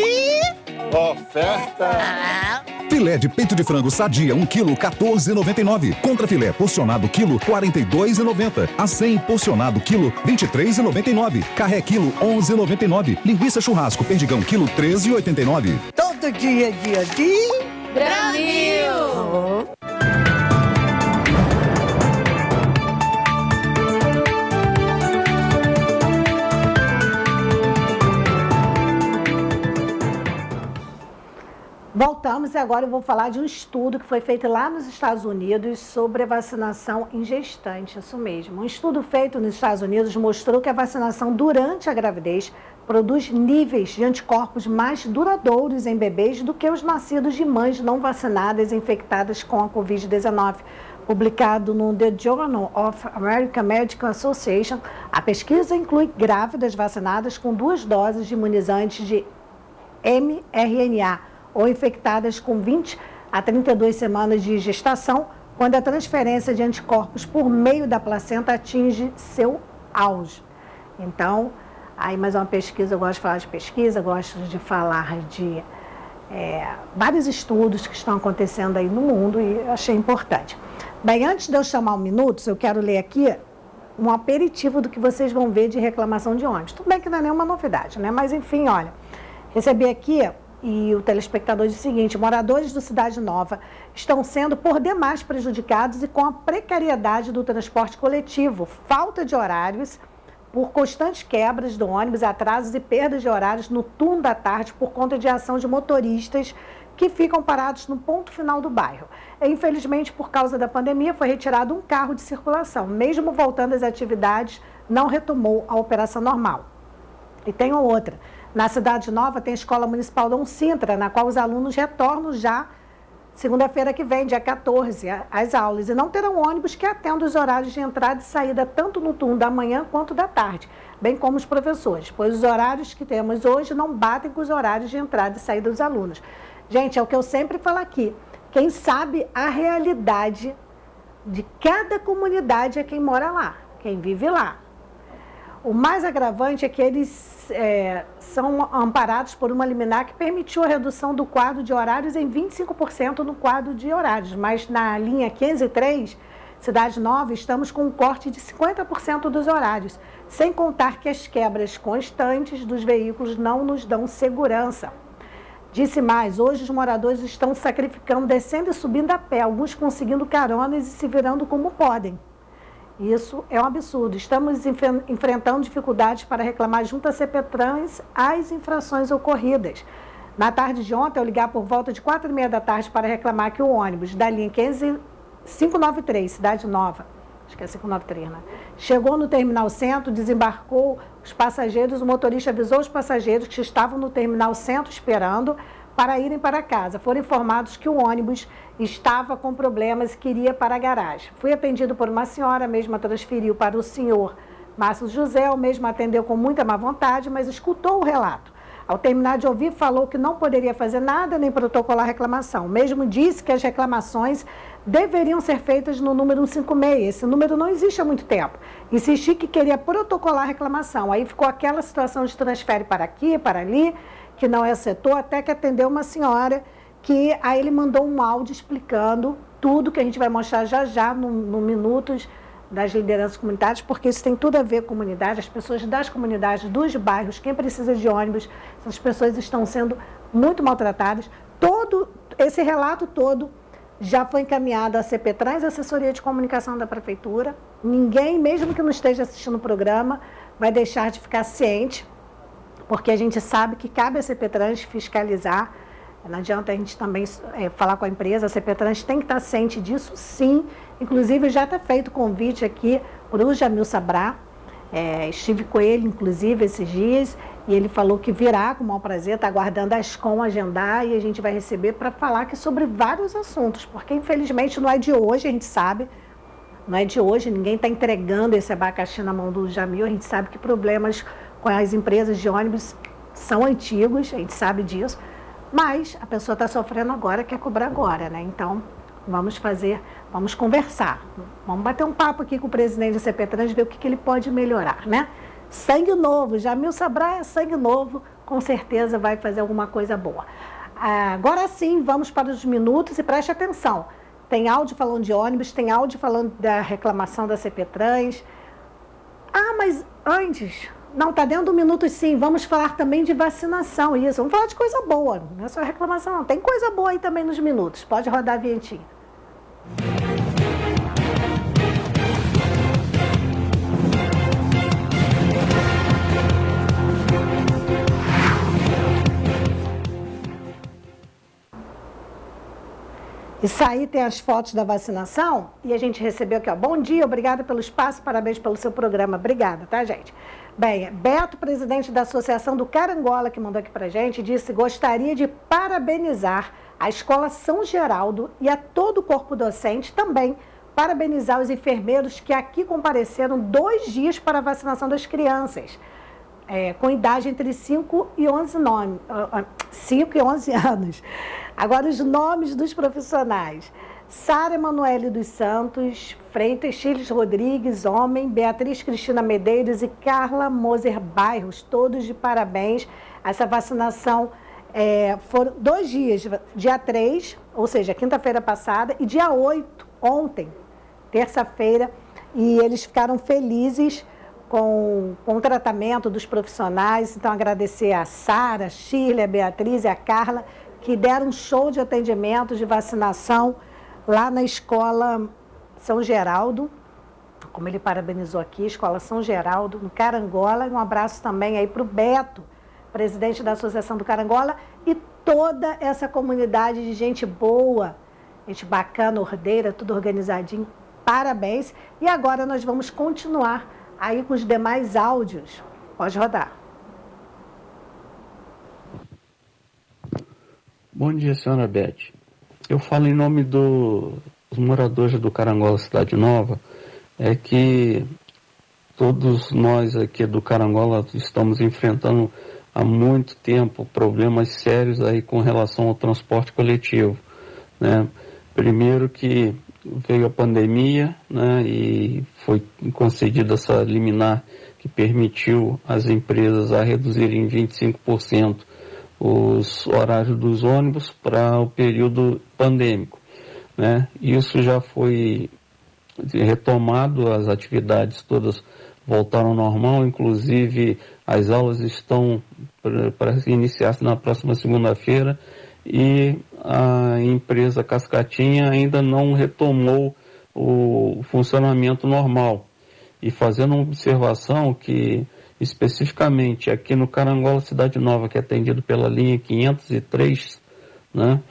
oferta. Filé de peito de frango sadia 1 kg 14,99. Contra filé porcionado quilo 42,90. Acém porcionado quilo 23,99. Carré quilo 11,99. Linguiça churrasco perdigão quilo 13,89. Todo dia é dia de Bramil. Voltamos e agora eu vou falar de um estudo que foi feito lá nos Estados Unidos sobre a vacinação em gestante, isso mesmo. Um estudo feito nos Estados Unidos mostrou que a vacinação durante a gravidez produz níveis de anticorpos mais duradouros em bebês do que os nascidos de mães não vacinadas infectadas com a Covid-19. Publicado no The Journal of American Medical Association, a pesquisa inclui grávidas vacinadas com 2 doses de imunizantes de mRNA ou infectadas com 20 a 32 semanas de gestação, quando a transferência de anticorpos por meio da placenta atinge seu auge. Então, aí mais uma pesquisa, eu gosto de falar de pesquisa, gosto de falar de vários estudos que estão acontecendo aí no mundo e eu achei importante. Bem, antes de eu chamar o Minutos, eu quero ler aqui um aperitivo do que vocês vão ver de reclamação de ônibus. Tudo bem que não é nenhuma novidade, né? Mas enfim, olha, recebi aqui e o telespectador diz o seguinte: moradores do Cidade Nova estão sendo por demais prejudicados e com a precariedade do transporte coletivo, falta de horários, por constantes quebras do ônibus, atrasos e perdas de horários no turno da tarde por conta de ação de motoristas que ficam parados no ponto final do bairro. Infelizmente, por causa da pandemia, foi retirado um carro de circulação. Mesmo voltando às atividades, não retomou a operação normal. E tem outra. Na Cidade Nova tem a Escola Municipal Dom Sintra, na qual os alunos retornam já segunda-feira que vem, dia 14, às aulas. E não terão ônibus que atendam os horários de entrada e saída, tanto no turno da manhã quanto da tarde, bem como os professores, pois os horários que temos hoje não batem com os horários de entrada e saída dos alunos. Gente, é o que eu sempre falo aqui. Quem sabe a realidade de cada comunidade é quem mora lá, quem vive lá. O mais agravante é que eles são amparados por uma liminar que permitiu a redução do quadro de horários em 25% no quadro de horários, mas na linha 503, Cidade Nova, estamos com um corte de 50% dos horários, sem contar que as quebras constantes dos veículos não nos dão segurança. Disse mais, hoje os moradores estão sacrificando, descendo e subindo a pé, alguns conseguindo caronas e se virando como podem. Isso é um absurdo. Estamos enfrentando dificuldades para reclamar junto à CPTrans as infrações ocorridas. Na tarde de ontem, ao ligar por volta de 4h30 da tarde para reclamar que o ônibus da linha 593, Cidade Nova, acho que é 593, né? Chegou no Terminal Centro, desembarcou os passageiros, o motorista avisou os passageiros que estavam no Terminal Centro esperando para irem para casa. Foram informados que o ônibus estava com problemas e queria para a garagem. Fui atendido por uma senhora, a mesma transferiu para o senhor Márcio José, o mesmo atendeu com muita má vontade, mas escutou o relato. Ao terminar de ouvir, falou que não poderia fazer nada nem protocolar reclamação. O mesmo disse que as reclamações deveriam ser feitas no número 156. Esse número não existe há muito tempo. Insisti que queria protocolar reclamação. Aí ficou aquela situação de transfere para aqui, para ali, que não é setor, até que atendeu uma senhora que aí ele mandou um áudio explicando tudo que a gente vai mostrar já no Minutos das lideranças comunitárias, porque isso tem tudo a ver com comunidade, as pessoas das comunidades, dos bairros, quem precisa de ônibus, essas pessoas estão sendo muito maltratadas. Todo esse relato todo já foi encaminhado à CPTrans, Assessoria de Comunicação da Prefeitura. Ninguém, mesmo que não esteja assistindo o programa, vai deixar de ficar ciente, porque a gente sabe que cabe à CPTrans fiscalizar. Não adianta a gente também falar com a empresa, a CPTrans tem que estar ciente disso, sim. Inclusive, já está feito convite aqui para o Jamil Sabrá. Estive com ele, inclusive, esses dias, e ele falou que virá com o maior prazer, está aguardando a Ascom agendar, e a gente vai receber para falar aqui sobre vários assuntos, porque, infelizmente, não é de hoje, a gente sabe, não é de hoje, ninguém está entregando esse abacaxi na mão do Jamil, a gente sabe que problemas com as empresas de ônibus são antigos, a gente sabe disso, mas a pessoa está sofrendo agora, quer cobrar agora, né? Então, vamos conversar, vamos bater um papo aqui com o presidente da CPTrans, ver o que ele pode melhorar, né? Sangue novo, Jamil Sabrá é sangue novo, com certeza vai fazer alguma coisa boa. Agora sim, vamos para os minutos e preste atenção. Tem áudio falando de ônibus, tem áudio falando da reclamação da CPTrans. Mas antes... Não, está dentro do minuto sim, vamos falar também de vacinação, isso, vamos falar de coisa boa, não é só reclamação, não. Tem coisa boa aí também nos minutos, pode rodar a vinhetinha. Isso aí tem as fotos da vacinação e a gente recebeu aqui, ó. Bom dia, obrigada pelo espaço, parabéns pelo seu programa. Obrigada, tá, gente? Bem, Beto, presidente da Associação do Carangola, que mandou aqui pra gente, disse: gostaria de parabenizar a Escola São Geraldo e a todo o corpo docente, também parabenizar os enfermeiros que aqui compareceram 2 dias para a vacinação das crianças, com idade entre 5 e 11 anos. Agora, os nomes dos profissionais: Sara Emanuele dos Santos Freitas, Chiles Rodrigues, homem, Beatriz Cristina Medeiros e Carla Moser Bairros, todos de parabéns. Essa vacinação foram 2 dias, dia 3, ou seja, quinta-feira passada, e dia 8, ontem, terça-feira, e eles ficaram felizes com o tratamento dos profissionais. Então, agradecer a Sara, a Shirley, a Beatriz e a Carla, que deram um show de atendimento, de vacinação lá na Escola São Geraldo, como ele parabenizou aqui, Escola São Geraldo, no Carangola, e um abraço também aí para o Beto, presidente da Associação do Carangola, e toda essa comunidade de gente boa, gente bacana, ordeira, tudo organizadinho. Parabéns. E agora nós vamos continuar aí com os demais áudios. Pode rodar. Bom dia, senhora Beth. Eu falo em nome dos moradores do Carangola Cidade Nova, é que todos nós aqui do Carangola estamos enfrentando há muito tempo problemas sérios aí com relação ao transporte coletivo, né? Primeiro que veio a pandemia, né, e foi concedida essa liminar que permitiu às empresas a reduzirem em 25% os horários dos ônibus para o período pandêmico, né? Isso já foi retomado, as atividades todas voltaram ao normal, inclusive as aulas estão para iniciar-se na próxima segunda-feira e a empresa Cascatinha ainda não retomou o funcionamento normal. E fazendo uma observação que, especificamente aqui no Carangola Cidade Nova, que é atendido pela linha 503, né,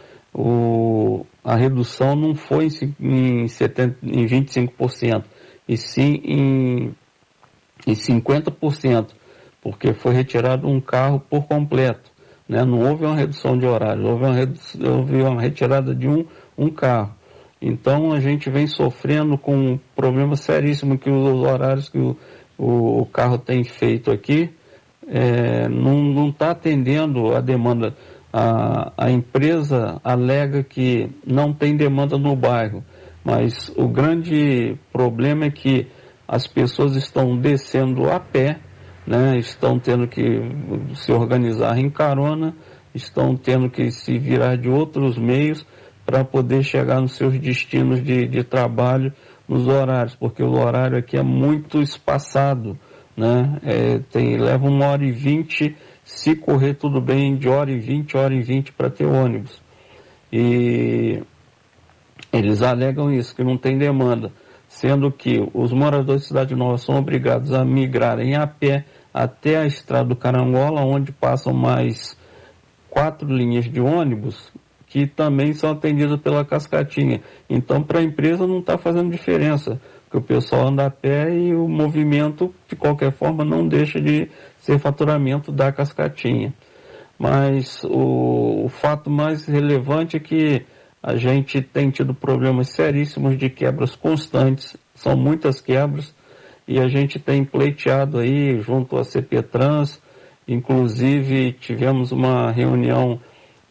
a redução não foi em 25%, e sim em 50%, porque foi retirado um carro por completo. Né? Não houve uma redução de horário, houve uma retirada de um carro. Então a gente vem sofrendo com um problema seríssimo que os horários que o carro tem feito aqui não está atendendo a demanda. A empresa alega que não tem demanda no bairro, mas o grande problema é que as pessoas estão descendo a pé, né, estão tendo que se organizar em carona, estão tendo que se virar de outros meios para poder chegar nos seus destinos de trabalho nos horários, porque o horário aqui é muito espaçado, né, leva 1h20, se correr tudo bem, de 1h20 para ter ônibus. E eles alegam isso, que não tem demanda, sendo que os moradores de Cidade Nova são obrigados a migrarem a pé até a estrada do Carangola, onde passam mais 4 linhas de ônibus, que também são atendidas pela Cascatinha. Então, para a empresa não está fazendo diferença, porque o pessoal anda a pé e o movimento, de qualquer forma, não deixa de ser faturamento da Cascatinha. Mas o fato mais relevante é que a gente tem tido problemas seríssimos de quebras constantes, são muitas quebras, e a gente tem pleiteado aí junto à CPTrans, inclusive tivemos uma reunião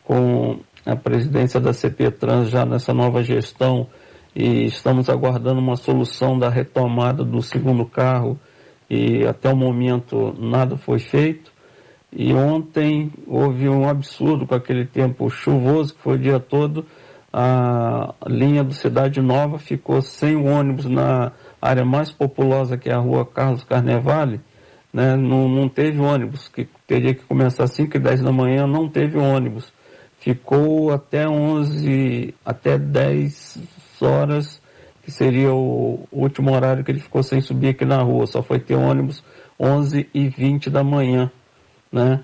com a presidência da CPTrans já nessa nova gestão e estamos aguardando uma solução da retomada do segundo carro e até o momento nada foi feito. E ontem houve um absurdo com aquele tempo chuvoso que foi o dia todo, a linha do Cidade Nova ficou sem o ônibus na área mais populosa, que é a rua Carlos Carnevale, né? Não teve ônibus, que teria que começar às 5h10 da manhã, não teve ônibus. Ficou até 10 horas, que seria o último horário que ele ficou sem subir aqui na rua, só foi ter ônibus 11h20 da manhã, né?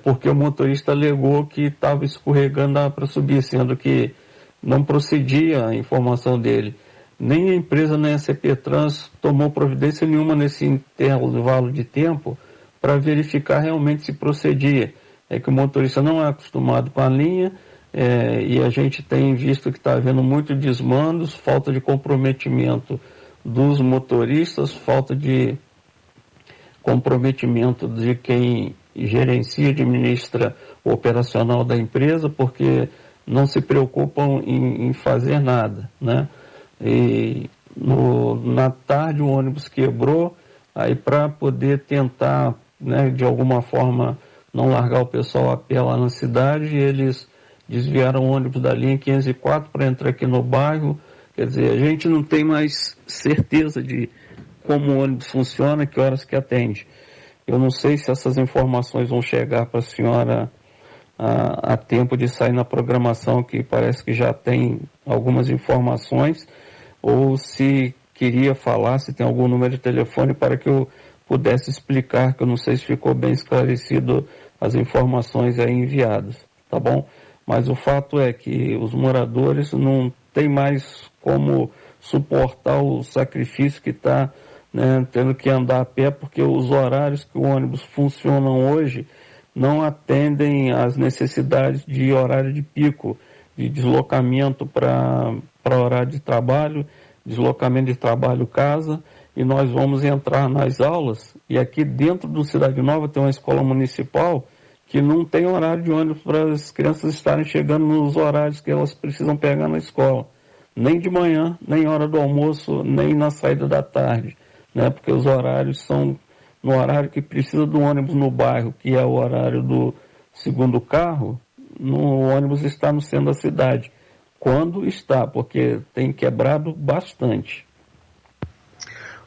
Porque o motorista alegou que estava escorregando para subir, sendo que não procedia a informação dele. Nem a empresa, nem a CPTrans tomou providência nenhuma nesse intervalo de tempo para verificar realmente se procedia. É que o motorista não é acostumado com a linha e a gente tem visto que está havendo muito desmandos, falta de comprometimento dos motoristas, falta de comprometimento de quem gerencia, administra o operacional da empresa, porque não se preocupam em fazer nada, né? E na tarde o ônibus quebrou, aí para poder tentar, né, de alguma forma não largar o pessoal a pé lá na cidade, eles desviaram o ônibus da linha 504 para entrar aqui no bairro. Quer dizer, a gente não tem mais certeza de como o ônibus funciona, que horas que atende. Eu não sei se essas informações vão chegar para a senhora a tempo de sair na programação, que parece que já tem algumas informações, ou se queria falar, se tem algum número de telefone para que eu pudesse explicar, que eu não sei se ficou bem esclarecido as informações aí enviadas, tá bom? Mas o fato é que os moradores não têm mais como suportar o sacrifício que está, né, tendo que andar a pé, porque os horários que o ônibus funcionam hoje não atendem às necessidades de horário de pico, de deslocamento para horário de trabalho, deslocamento de trabalho-casa, e nós vamos entrar nas aulas, e aqui dentro do Cidade Nova tem uma escola municipal que não tem horário de ônibus para as crianças estarem chegando nos horários que elas precisam pegar na escola, nem de manhã, nem hora do almoço, nem na saída da tarde, né? Porque os horários são no horário que precisa do ônibus no bairro, que é o horário do segundo carro, o ônibus está no centro da cidade. Quando está, porque tem quebrado bastante.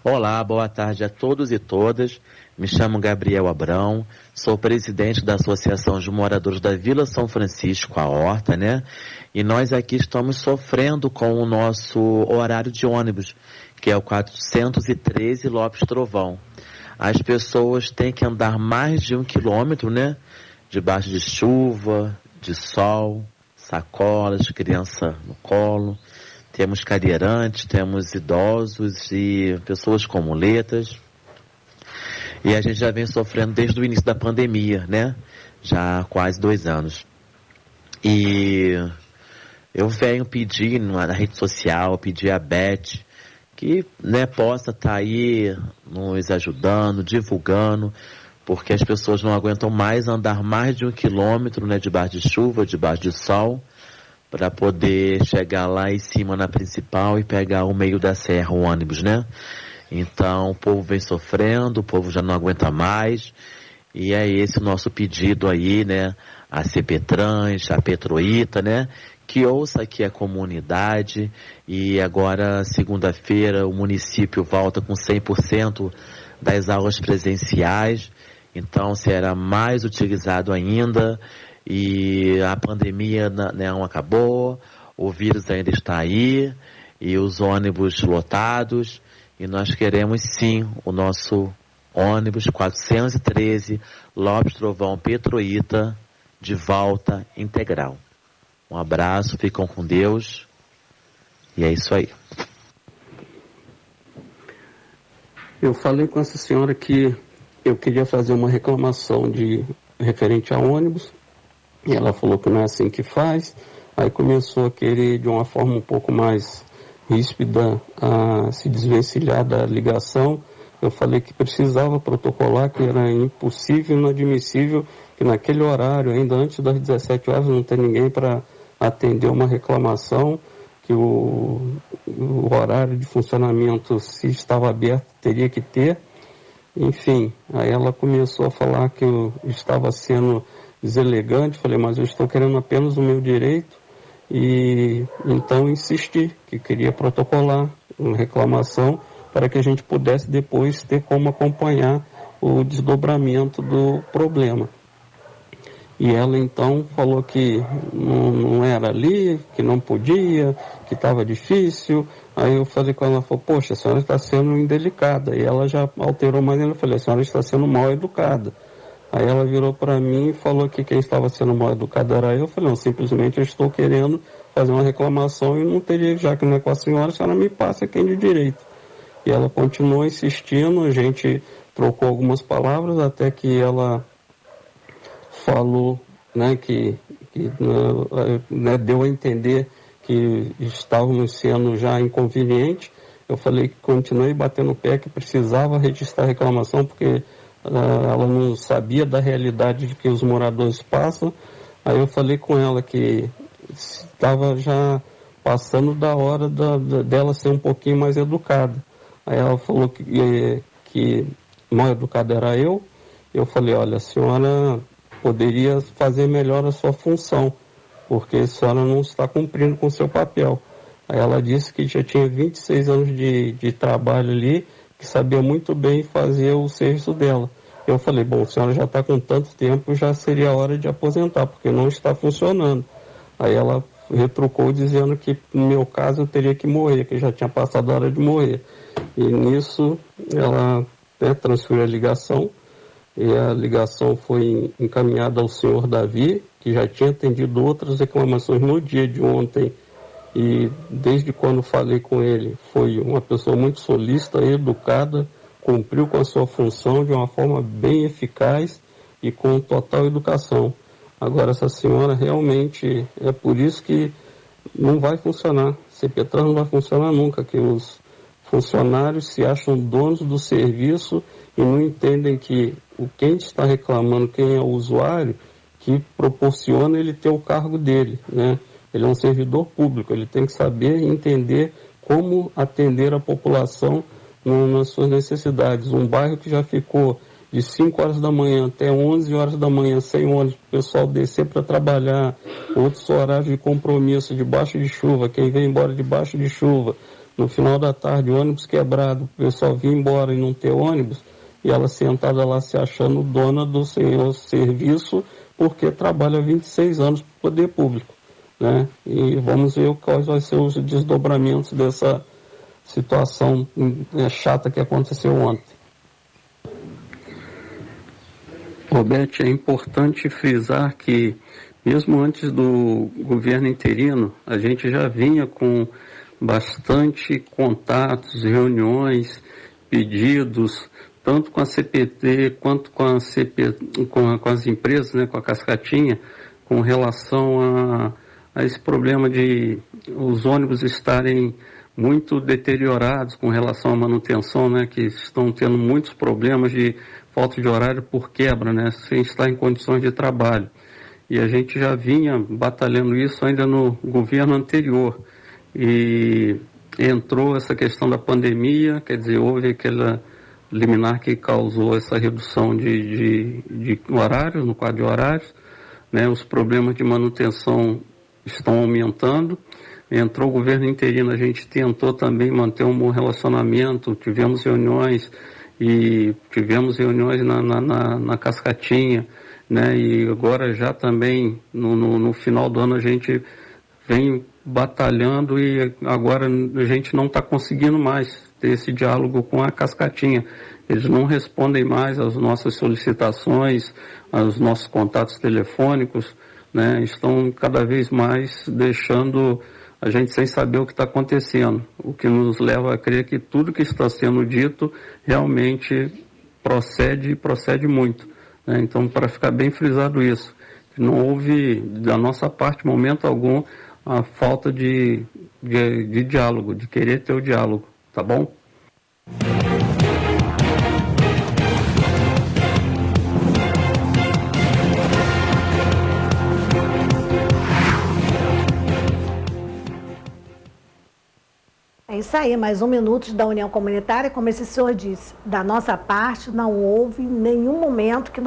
Olá, boa tarde a todos e todas. Me chamo Gabriel Abrão, sou presidente da Associação de Moradores da Vila São Francisco, a Horta, né? E nós aqui estamos sofrendo com o nosso horário de ônibus, que é o 413 Lopes Trovão. As pessoas têm que andar mais de 1 quilômetro, né? Debaixo de chuva, de sol, sacolas, criança no colo. Temos cadeirantes, temos idosos e pessoas com muletas. E a gente já vem sofrendo desde o início da pandemia, né? Já há quase 2 anos. E eu venho pedir na rede social, pedir a Beth, que, né, possa estar aí nos ajudando, divulgando, porque as pessoas não aguentam mais andar mais de 1 quilômetro, né, debaixo de chuva, debaixo de sol, para poder chegar lá em cima na principal e pegar o meio da serra, o ônibus, né? Então o povo vem sofrendo, o povo já não aguenta mais, e é esse o nosso pedido aí, né? A CPTrans, a Petroita, né? Que ouça aqui a comunidade, e agora, segunda-feira, o município volta com 100% das aulas presenciais, então será mais utilizado ainda, e a pandemia não acabou, o vírus ainda está aí, e os ônibus lotados, e nós queremos sim o nosso ônibus 413 Lopes Trovão Petroita de volta integral. Um abraço, ficam com Deus, e é isso aí. Eu falei com essa senhora que eu queria fazer uma reclamação referente a ônibus, e ela falou que não é assim que faz. Aí começou a querer, de uma forma um pouco mais ríspida, a se desvencilhar da ligação. Eu falei que precisava protocolar, que era impossível, inadmissível, que naquele horário, ainda antes das 17 horas, não tem ninguém para atender uma reclamação, que o horário de funcionamento, se estava aberto, teria que ter. Enfim, aí ela começou a falar que eu estava sendo deselegante. Falei, mas eu estou querendo apenas o meu direito, e então insisti que queria protocolar uma reclamação para que a gente pudesse depois ter como acompanhar o desdobramento do problema. E ela então falou que não era ali, que não podia, que estava difícil. Aí eu falei com ela, falou, poxa, a senhora está sendo indelicada. E ela já alterou mais, eu falei, a senhora está sendo mal educada. Aí ela virou para mim e falou que quem estava sendo mal educado era eu. Eu falei, não, simplesmente eu estou querendo fazer uma reclamação e não teria, já que não é com a senhora me passa quem de direito. E ela continuou insistindo, a gente trocou algumas palavras até que ela falou, né, que deu a entender que estávamos sendo já inconvenientes. Eu falei que continuei batendo o pé, que precisava registrar a reclamação, porque ela não sabia da realidade de que os moradores passam. Aí eu falei com ela que estava já passando da hora dela ser um pouquinho mais educada. Aí ela falou que mal educada era eu. Eu falei, olha, a senhora poderia fazer melhor a sua função, porque a senhora não está cumprindo com o seu papel. Aí ela disse que já tinha 26 anos de trabalho ali, que sabia muito bem fazer o serviço dela. Eu falei, bom, a senhora já está com tanto tempo, já seria a hora de aposentar, porque não está funcionando. Aí ela retrucou dizendo que no meu caso eu teria que morrer, que já tinha passado a hora de morrer. E nisso ela transferiu a ligação, e a ligação foi encaminhada ao senhor Davi, que já tinha atendido outras reclamações no dia de ontem, e desde quando falei com ele, foi uma pessoa muito solícita, educada, cumpriu com a sua função de uma forma bem eficaz e com total educação. Agora, essa senhora realmente, é por isso que não vai funcionar. CPTrans não vai funcionar nunca, que os funcionários se acham donos do serviço e não entendem que quem está reclamando, quem é o usuário, que proporciona ele ter o cargo dele, né? Ele é um servidor público, ele tem que saber e entender como atender a população nas suas necessidades. Um bairro que já ficou de 5 horas da manhã até 11 horas da manhã sem ônibus, o pessoal descer para trabalhar, outros horários de compromisso, debaixo de chuva, quem vem embora debaixo de chuva, no final da tarde, ônibus quebrado, o pessoal vir embora e não ter ônibus, e ela sentada lá se achando dona do seu serviço, porque trabalha 26 anos para o poder público, né? E vamos ver quais vão ser os desdobramentos dessa situação chata que aconteceu ontem. Roberto, é importante frisar que, mesmo antes do governo interino, a gente já vinha com bastante contatos, reuniões, pedidos, tanto com a CPT quanto com as empresas, né, com a Cascatinha, com relação a esse problema de os ônibus estarem muito deteriorados com relação à manutenção, né, que estão tendo muitos problemas de falta de horário por quebra, né, sem estar em condições de trabalho. E a gente já vinha batalhando isso ainda no governo anterior. E entrou essa questão da pandemia, quer dizer, houve aquela liminar que causou essa redução de horários, no quadro de horários, né, os problemas de manutenção estão aumentando. Entrou o governo interino, a gente tentou também manter um bom relacionamento, tivemos reuniões na Cascatinha, né? E agora já também no final do ano a gente vem batalhando e agora a gente não está conseguindo mais ter esse diálogo com a Cascatinha. Eles não respondem mais às nossas solicitações, aos nossos contatos telefônicos, né? Estão cada vez mais deixando a gente sem saber o que está acontecendo, o que nos leva a crer que tudo que está sendo dito realmente procede muito, né? Então, para ficar bem frisado isso, não houve, da nossa parte, momento algum, a falta de diálogo, de querer ter o diálogo, tá bom? É isso aí, mais 1 minuto da União Comunitária. Como esse senhor disse, da nossa parte não houve nenhum momento que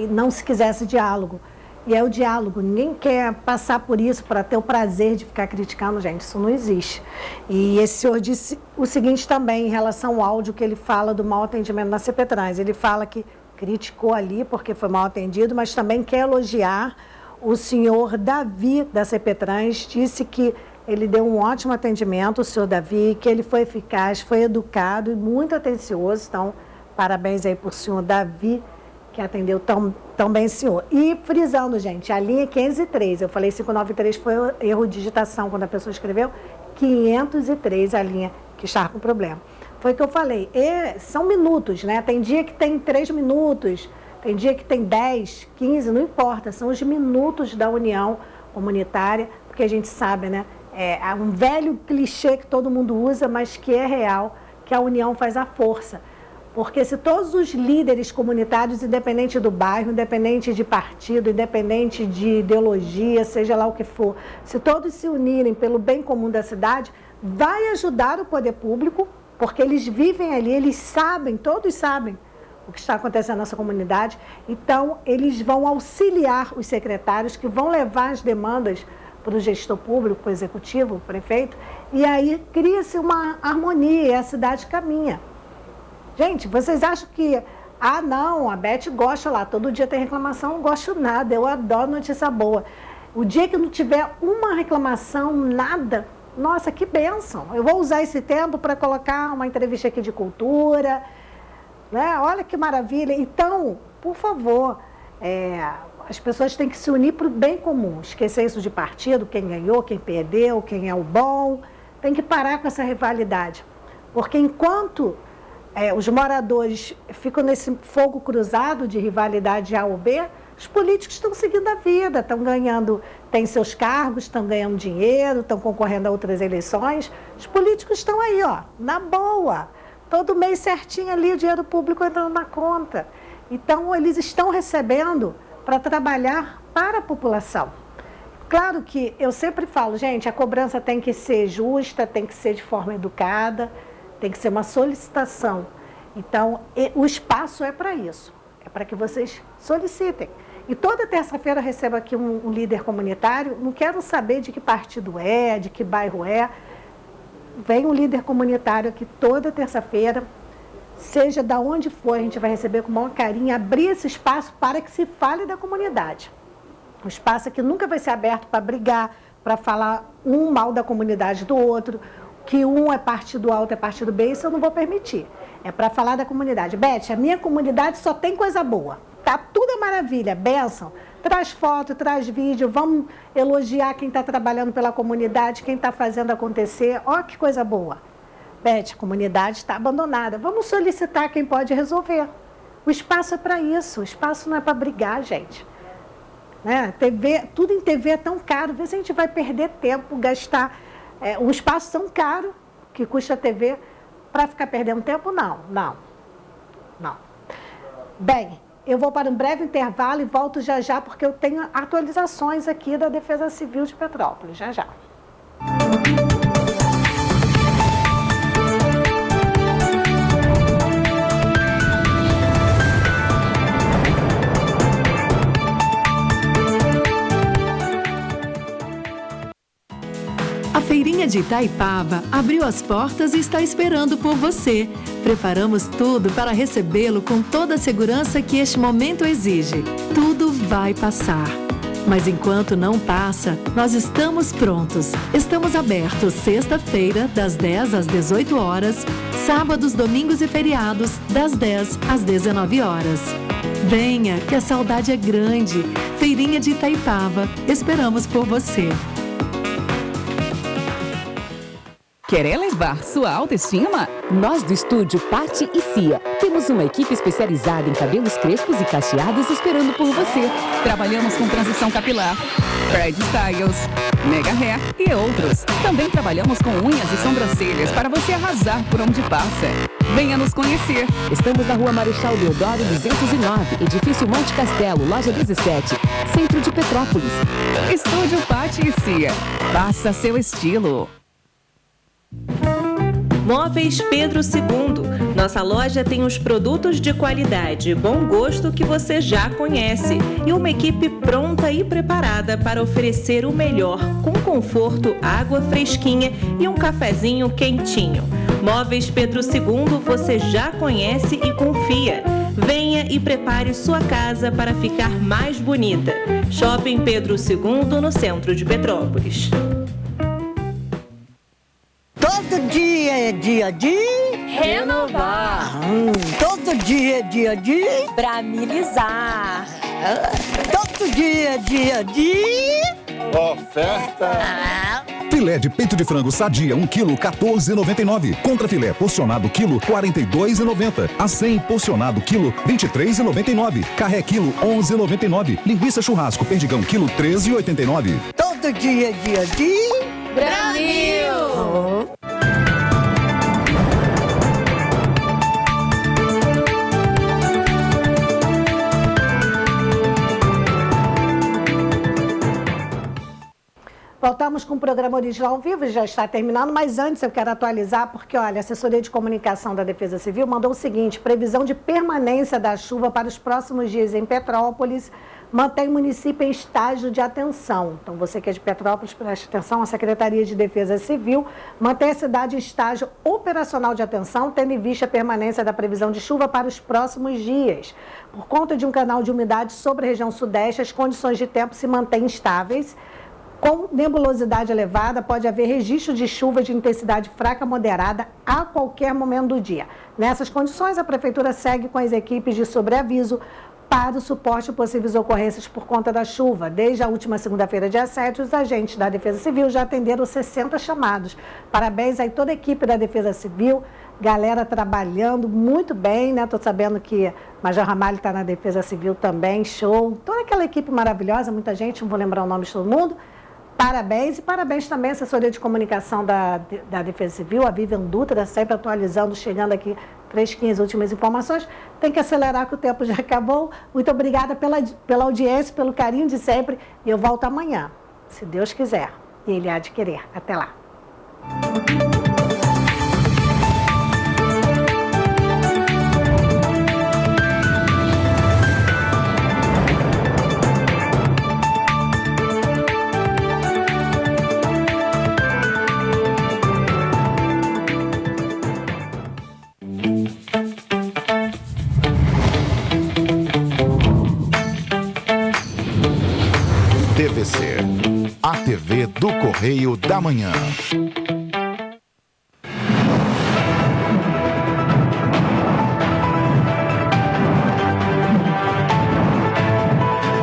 não se quisesse diálogo. E é o diálogo, ninguém quer passar por isso para ter o prazer de ficar criticando, gente, isso não existe. E esse senhor disse o seguinte também, em relação ao áudio que ele fala do mau atendimento na CPTrans. Ele fala que criticou ali porque foi mal atendido, mas também quer elogiar o senhor Davi da CPTrans, disse que ele deu um ótimo atendimento, o senhor Davi, que ele foi eficaz, foi educado e muito atencioso. Então, parabéns aí para o senhor Davi, que atendeu tão bem o senhor. E frisando, gente, a linha 503, eu falei 593 foi erro de digitação quando a pessoa escreveu, 503 a linha que está com problema. Foi o que eu falei, são minutos, né? Tem dia que tem 3 minutos, tem dia que tem 10, 15, não importa, são os minutos da União Comunitária, porque a gente sabe, né? É um velho clichê que todo mundo usa, mas que é real, que a união faz a força. Porque se todos os líderes comunitários, independente do bairro, independente de partido, independente de ideologia, seja lá o que for, se todos se unirem pelo bem comum da cidade, vai ajudar o poder público, porque eles vivem ali, eles sabem, todos sabem o que está acontecendo na nossa comunidade. Então, eles vão auxiliar os secretários que vão levar as demandas para o gestor público, para o executivo, o prefeito, e aí cria-se uma harmonia e a cidade caminha. Gente, vocês acham que, não, a Beth gosta lá, todo dia tem reclamação, não gosto nada, eu adoro notícia boa. O dia que não tiver uma reclamação, nada, nossa, que bênção. Eu vou usar esse tempo para colocar uma entrevista aqui de cultura, né? Olha que maravilha. Então, por favor, as pessoas têm que se unir para o bem comum. Esquecer isso de partido, quem ganhou, quem perdeu, quem é o bom. Tem que parar com essa rivalidade. Porque enquanto os moradores ficam nesse fogo cruzado de rivalidade A ou B, os políticos estão seguindo a vida, estão ganhando, têm seus cargos, estão ganhando dinheiro, estão concorrendo a outras eleições. Os políticos estão aí, ó, na boa. Todo mês certinho ali o dinheiro público entrando na conta. Então, eles estão recebendo para trabalhar para a população. Claro que eu sempre falo, gente, a cobrança tem que ser justa, tem que ser de forma educada, tem que ser uma solicitação. Então, o espaço é para isso, é para que vocês solicitem. E toda terça-feira eu recebo aqui um líder comunitário, não quero saber de que partido é, de que bairro é. Vem um líder comunitário aqui toda terça-feira, seja de onde for, a gente vai receber com maior carinho, abrir esse espaço para que se fale da comunidade. Um espaço que nunca vai ser aberto para brigar, para falar um mal da comunidade do outro, que um é partido A, outro é partido B, isso eu não vou permitir. É para falar da comunidade. Beth, a minha comunidade só tem coisa boa. Tá tudo maravilha, bênção. Traz foto, traz vídeo, vamos elogiar quem está trabalhando pela comunidade, quem está fazendo acontecer. Ó, que coisa boa. Beth, a comunidade está abandonada. Vamos solicitar quem pode resolver. O espaço é para isso, o espaço não é para brigar, gente. Né? Tudo em TV é tão caro, às vezes a gente vai perder tempo, gastar um espaço tão caro que custa a TV para ficar perdendo tempo? Não. Bem, eu vou para um breve intervalo e volto já já, porque eu tenho atualizações aqui da Defesa Civil de Petrópolis, já já. A Feirinha de Itaipava abriu as portas e está esperando por você. Preparamos tudo para recebê-lo com toda a segurança que este momento exige. Tudo vai passar. Mas enquanto não passa, nós estamos prontos. Estamos abertos sexta-feira, das 10 às 18 horas, sábados, domingos e feriados, das 10 às 19 horas. Venha, que a saudade é grande. Feirinha de Itaipava, esperamos por você. Quer elevar sua autoestima? Nós do estúdio Patti e Cia temos uma equipe especializada em cabelos crespos e cacheados esperando por você. Trabalhamos com transição capilar, Fred Styles, Mega Hair e outros. Também trabalhamos com unhas e sobrancelhas para você arrasar por onde passa. Venha nos conhecer. Estamos na Rua Marechal Deodoro 209, Edifício Monte Castelo, loja 17, centro de Petrópolis. Estúdio Patti e Cia. Faça seu estilo. Móveis Pedro II. Nossa loja tem os produtos de qualidade e bom gosto que você já conhece e uma equipe pronta e preparada para oferecer o melhor, com conforto, água fresquinha e um cafezinho quentinho. Móveis Pedro II você já conhece e confia. Venha e prepare sua casa para ficar mais bonita. Shopping Pedro II, no centro de Petrópolis. Todo dia é dia de renovar. Todo dia é dia de bramilizar. Todo dia é dia de oferta. Filé de peito de frango sadia 1 kg 14,99. Contra filé porcionado quilo 42,90. Acém porcionado quilo 23,99. Carré quilo 11,99. Linguiça churrasco perdigão quilo 13,89. Todo dia é dia de Bramil. Voltamos com o programa original ao vivo, já está terminando, mas antes eu quero atualizar, porque, olha, a assessoria de comunicação da Defesa Civil mandou o seguinte: previsão de permanência da chuva para os próximos dias em Petrópolis, mantém o município em estágio de atenção. Então, você que é de Petrópolis, preste atenção, a Secretaria de Defesa Civil mantém a cidade em estágio operacional de atenção, tendo em vista a permanência da previsão de chuva para os próximos dias. Por conta de um canal de umidade sobre a região sudeste, as condições de tempo se mantêm estáveis. Com nebulosidade elevada, pode haver registro de chuva de intensidade fraca moderada a qualquer momento do dia. Nessas condições, a Prefeitura segue com as equipes de sobreaviso para o suporte a possíveis ocorrências por conta da chuva. Desde a última segunda-feira, dia 7, os agentes da Defesa Civil já atenderam 60 chamados. Parabéns aí toda a equipe da Defesa Civil, galera trabalhando muito bem, né? Estou sabendo que Major Ramalho está na Defesa Civil também, show. Toda aquela equipe maravilhosa, muita gente, não vou lembrar o nome de todo mundo. Parabéns, e parabéns também à assessoria de comunicação da Defesa Civil, a Vivian Dutra, sempre atualizando, chegando aqui 3h15, últimas informações. Tem que acelerar que o tempo já acabou. Muito obrigada pela audiência, pelo carinho de sempre. E eu volto amanhã, se Deus quiser. E Ele há de querer. Até lá. TVC, a TV do Correio da Manhã.